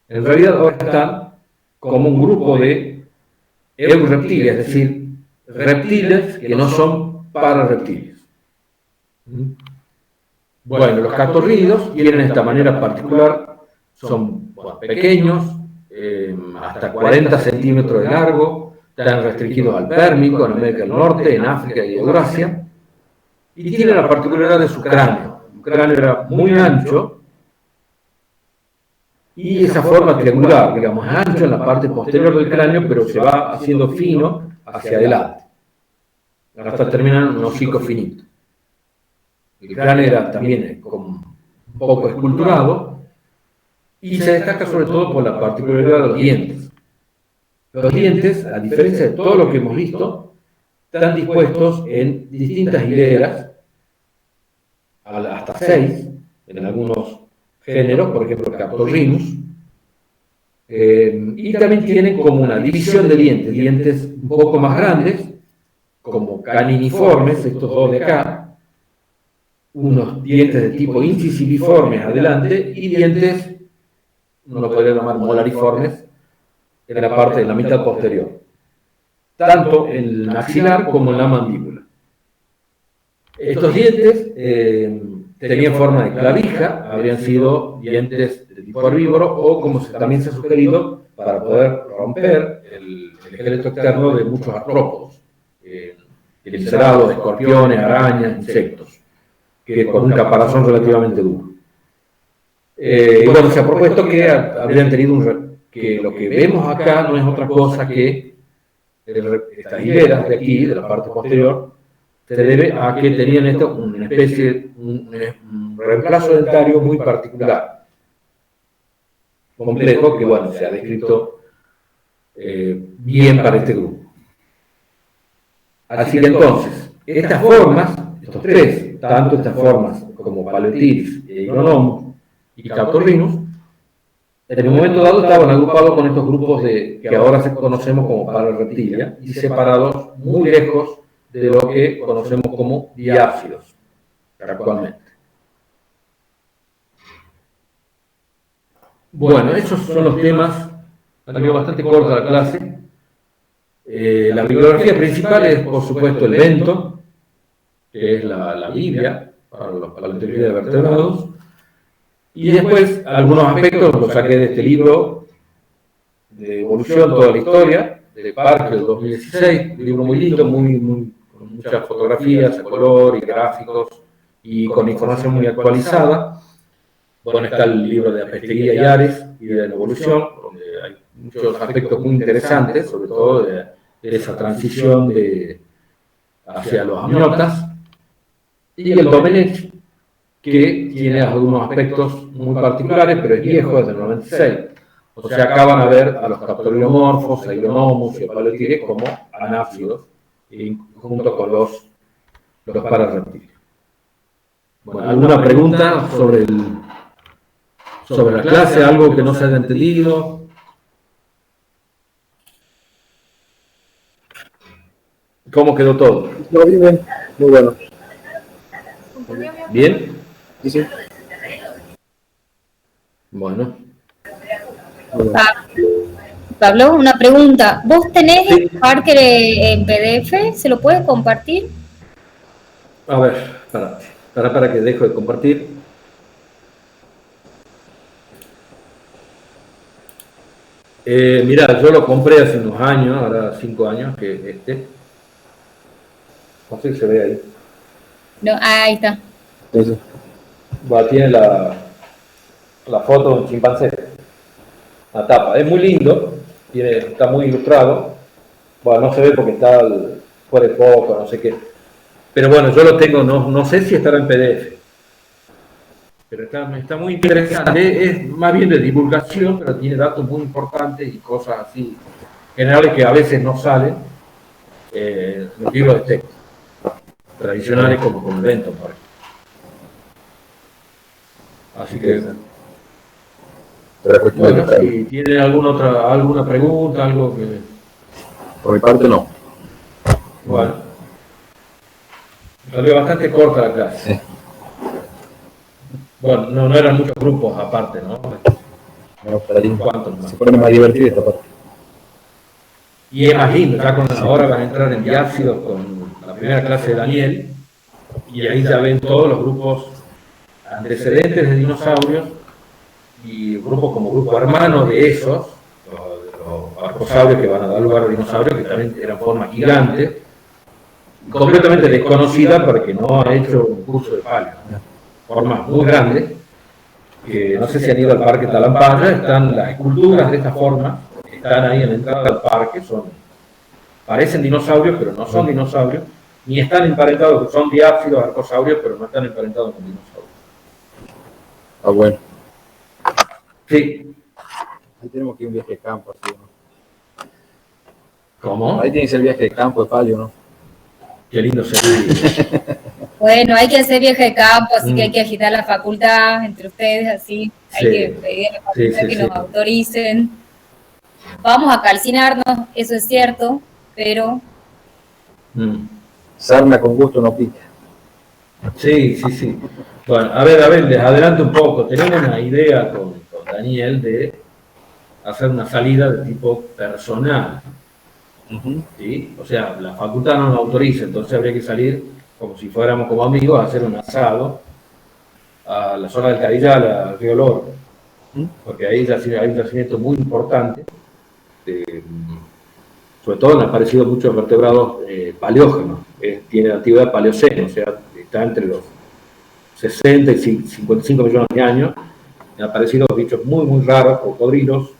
En realidad ahora están como un grupo de eureptiles, es decir, reptiles que no son pararreptiles. Bueno, los captorrínidos tienen esta manera particular, son pequeños, hasta 40 centímetros de largo, están restringidos al Pérmico, en América del Norte, en África y Eurasia, y tienen la particularidad de su cráneo. El cráneo era muy ancho, y esa forma triangular, digamos, ancho en la parte posterior del cráneo, pero se va haciendo fino hacia adelante, hasta terminar en un hocico finito. El cráneo era también un poco esculturado, y se destaca sobre todo por la particularidad de los dientes. Los dientes, a diferencia de todo lo que hemos visto, están dispuestos en distintas hileras, hasta 6, en algunos géneros, por ejemplo, Captorhinus, y también tienen como una división de dientes un poco más grandes, como caniniformes, estos dos de acá, unos dientes de tipo incisiviformes adelante, y dientes, uno lo podría llamar molariformes, en la parte de la mitad posterior, tanto en el maxilar como en la mandíbula. Estos dientes tenían forma de clavija, habrían sido dientes de tipo herbívoro, o como también se ha sugerido, para poder romper el el esqueleto externo de muchos artrópodos, encerados, escorpiones, arañas, insectos, que con un caparazón relativamente duro. Y bueno, se ha propuesto que habrían tenido que lo que vemos acá no es otra cosa que estas hileras de aquí, de la parte posterior, se debe a que tenían una especie, un reemplazo dentario muy particular, complejo, que bueno, se ha descrito bien para este grupo. Así que entonces, estas formas, estos tres, tanto estas formas como Paleotiris, Hydronomus y Cautorhinus, en un momento dado estaban agrupados con estos grupos que ahora conocemos como Parareptilia y separados muy lejos de lo que conocemos como diápsidos actualmente. Bueno, esos son los temas. Salió bastante corta la clase. La bibliografía principal es, por supuesto, el Bento, que es la Biblia para la paleontología de vertebrados. Y después, algunos aspectos los saqué de este libro de Evolución, toda la historia, de Parker del 2016, un libro muy lindo, con muchas fotografías a color y gráficos, y con información muy actualizada. Bueno, está el libro de Apesteguía y Ares y de la evolución, donde hay muchos aspectos muy interesantes, sobre todo de esa transición hacia los amniotas. Y el Domenech, que tiene algunos aspectos muy particulares, pero es viejo, es del 96. O sea, acá van a ver a los Captolomorfos, a Hydronomus y a Paleotiris como anáfidos, junto con los Parareptilia. Bueno, ¿alguna pregunta sobre la clase? ¿Algo que no se haya entendido? ¿Cómo quedó todo? No, bien, muy bueno. ¿Bien? Sí, sí. Bueno. Pablo, una pregunta. ¿Vos tenés el Parker en PDF? ¿Se lo puedes compartir? A ver, para que dejo de compartir. Mirá, yo lo compré hace unos años, ahora 5 años, que no sé si se ve ahí. No, ahí está. Sí, sí. Tiene la foto de un chimpancé, la tapa. Es muy lindo, está muy ilustrado. Bueno, no se ve porque está fuera de foco, no sé qué. Pero bueno, yo lo tengo, no sé si estará en PDF. Pero está muy interesante. Es más bien de divulgación, pero tiene datos muy importantes y cosas así generales que a veces no salen en los libros de texto tradicionales como el Bento, por ejemplo. Así que, bueno, si tienen alguna pregunta, algo que... Por mi parte, no. Bueno, salió bastante corta la clase. Sí. Bueno, no eran muchos grupos aparte, ¿no? Bueno, para ti, ¿Cuántos más? se pone más divertido esta parte. Y imagino, ya ahora van a entrar en diápsidos con la primera clase de Daniel, y ahí ya ven todos los grupos antecedentes de dinosaurios y grupos como grupo hermano de esos, los arcosaurios que van a dar lugar a dinosaurios, que también eran formas gigantes, completamente desconocidas para que no ha hecho un curso de paleo. Formas muy grandes, que no sé si han ido al parque Talampaya, están las esculturas de esta forma, están ahí en la entrada del parque, parecen dinosaurios, pero no son dinosaurios, ni están emparentados, son diápsidos, arcosaurios, pero no están emparentados con dinosaurios. Ah, bueno. Sí. Ahí tenemos que ir un viaje de campo, así, ¿no? ¿Cómo? Ahí tienes el viaje de campo de palio, ¿no? Qué lindo sería. Bueno, hay que hacer viaje de campo, así que hay que agitar la facultad entre ustedes, así. Hay que pedir a la facultad que nos autoricen. Vamos a calcinarnos, eso es cierto, pero... Sarna con gusto no pica. Sí. Bueno, a ver, les adelanto un poco. Tenemos una idea con Daniel de hacer una salida de tipo personal. ¿Sí? O sea, la facultad no nos autoriza, entonces habría que salir como si fuéramos como amigos a hacer un asado a la zona del Cadillal, al río Loro, porque ahí hay un yacimiento muy importante, sobre todo han aparecido muchos vertebrados paleógenos, tiene antigüedad paleoceno, o sea, está entre los 60 y 55 millones de años. Han aparecido bichos muy, muy raros, cocodrilos,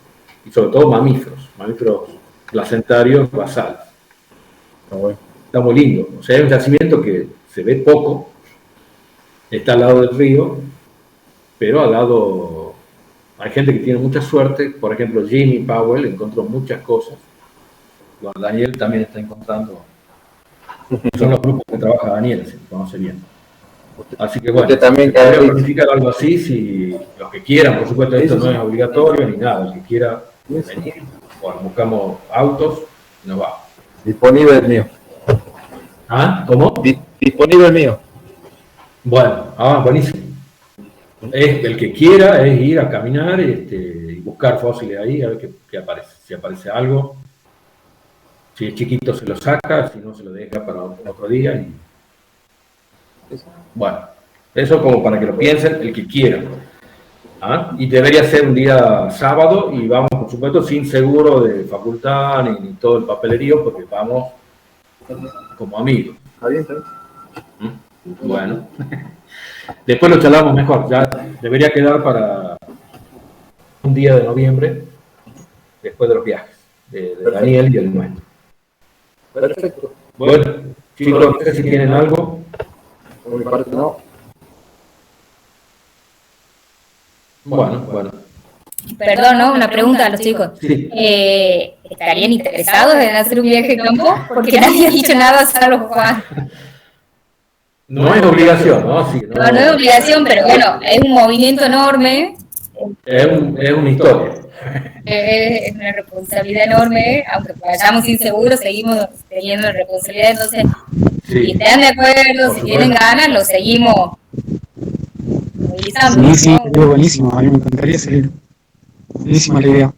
y sobre todo mamíferos placentarios basales. Está muy lindo. O sea, es un yacimiento que se ve poco, está al lado del río, pero al lado hay gente que tiene mucha suerte. Por ejemplo, Jimmy Powell encontró muchas cosas. Bueno, Daniel también está encontrando. Son los grupos que trabaja Daniel, se conoce bien. Así que bueno, usted también podría planificar algo así, si los que quieran, por supuesto, esto no es obligatorio ni nada, el que quiera venir, bueno, buscamos autos, nos va. Disponible el mío. ¿Ah? ¿Cómo? Disponible el mío. Bueno, buenísimo. El que quiera es ir a caminar y buscar fósiles ahí, a ver qué aparece. Si aparece algo, si es chiquito se lo saca, si no se lo deja para otro día. Bueno, eso como para que lo piensen el que quiera. Y debería ser un día sábado y vamos, por supuesto, sin seguro de facultad ni todo el papelerío, porque vamos como amigos. ¿Está bien, está bien? Bueno, después lo charlamos mejor. Ya debería quedar para un día de noviembre, después de los viajes de Daniel y el nuestro. Perfecto. Bueno, chicos, no sé si tienen algo. Por mi parte, no. Bueno. Perdón, ¿no? Una pregunta a los chicos. Sí. ¿Estarían interesados en hacer un viaje de campo? Porque nadie ha dicho nada salvo Juan. No es obligación, ¿no? Sí, No es obligación, pero bueno, es un movimiento enorme. Es una historia. Es una responsabilidad enorme, aunque vayamos inseguros, seguimos teniendo responsabilidad. Entonces, si están de acuerdo, si tienen ganas, lo seguimos movilizando. Sí, sería buenísimo, a mí me encantaría salir. Buenísima la idea.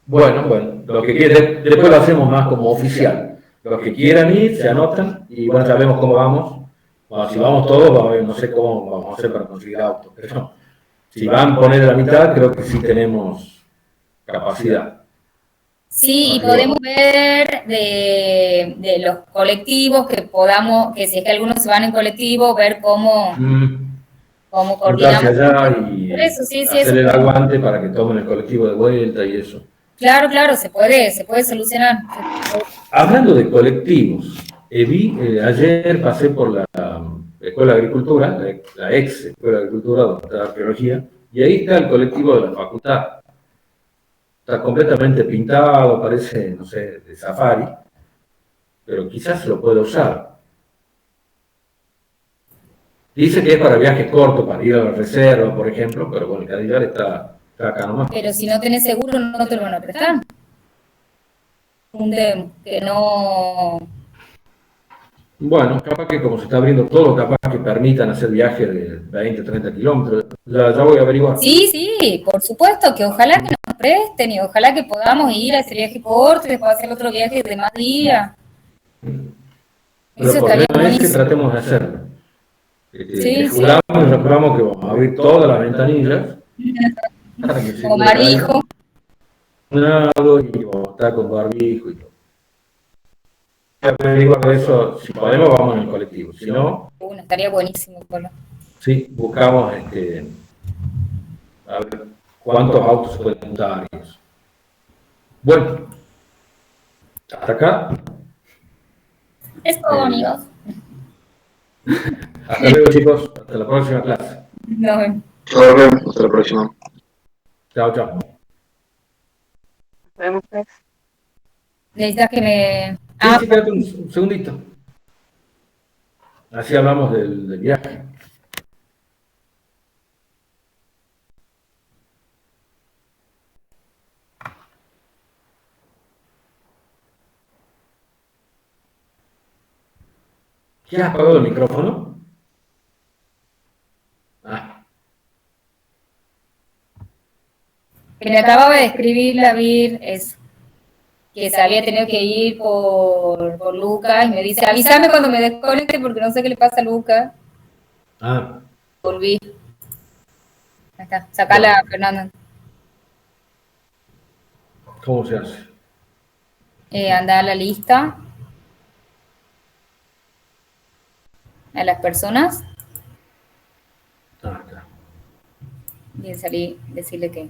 Bueno, lo que quieran, después lo hacemos más como oficial. Los que quieran ir, se anotan y bueno, ya vemos cómo vamos. Bueno, si vamos todos, no sé cómo vamos a hacer para conseguir autos, pero si van a poner la mitad, creo que sí tenemos capacidad. Sí, y podemos ver de los colectivos que podamos, que si es que algunos se van en colectivo, ver cómo coordinamos. Allá y Eso, sí, hacer el aguante para que tomen el colectivo de vuelta y eso. Claro, se puede solucionar. Hablando de colectivos, ayer pasé por la Escuela de Agricultura, la ex Escuela de Agricultura, donde está arqueología, y ahí está el colectivo de la facultad. Está completamente pintado, parece, no sé, de safari, pero quizás se lo pueda usar. Dice que es para viajes cortos, para ir a la reserva, por ejemplo, pero bueno, el Cadillar está acá nomás. Pero si no tenés seguro, no te lo van a prestar. Un demo que no... Bueno, capaz que como se está abriendo todo, capaz que permitan hacer viajes de 20, 30 kilómetros. Ya voy a averiguar. Sí, por supuesto, que ojalá que nos presten y ojalá que podamos ir a ese viaje corto y después hacer otro viaje de más días. Pero Eso por estaría lo menos que buenísimo. tratemos de hacerlo. Sí. Juramos que vamos a abrir todas las ventanillas. Con barbijo. Y vamos a estar con barbijo y todo. Averiguar eso, si podemos vamos en el colectivo, si no... Estaría buenísimo, Polo. Sí, buscamos a ver cuántos autos se pueden usar y eso. Bueno, hasta acá. Es todo, amigos. Hasta luego, chicos. Hasta la próxima clase. Nos vemos. Nos vemos. Hasta la próxima. Chao. Vemos, pues. Necesitas que me... Sí, quédate un segundito. Así hablamos del viaje. ¿Quién ha apagado el micrófono? Que me acababa de escribir la Vir, es que se había tenido que ir por Lucas y me dice, avísame cuando me desconecte porque no sé qué le pasa a Lucas. Volví. Ahí está, sacala, Fernanda. ¿Cómo se hace? Anda a la lista. A las personas. Acá. Y salí, decirle que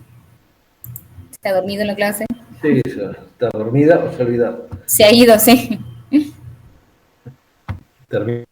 está dormido en la clase. Sí, está dormida o se ha olvidado. Se ha ido, sí. Termina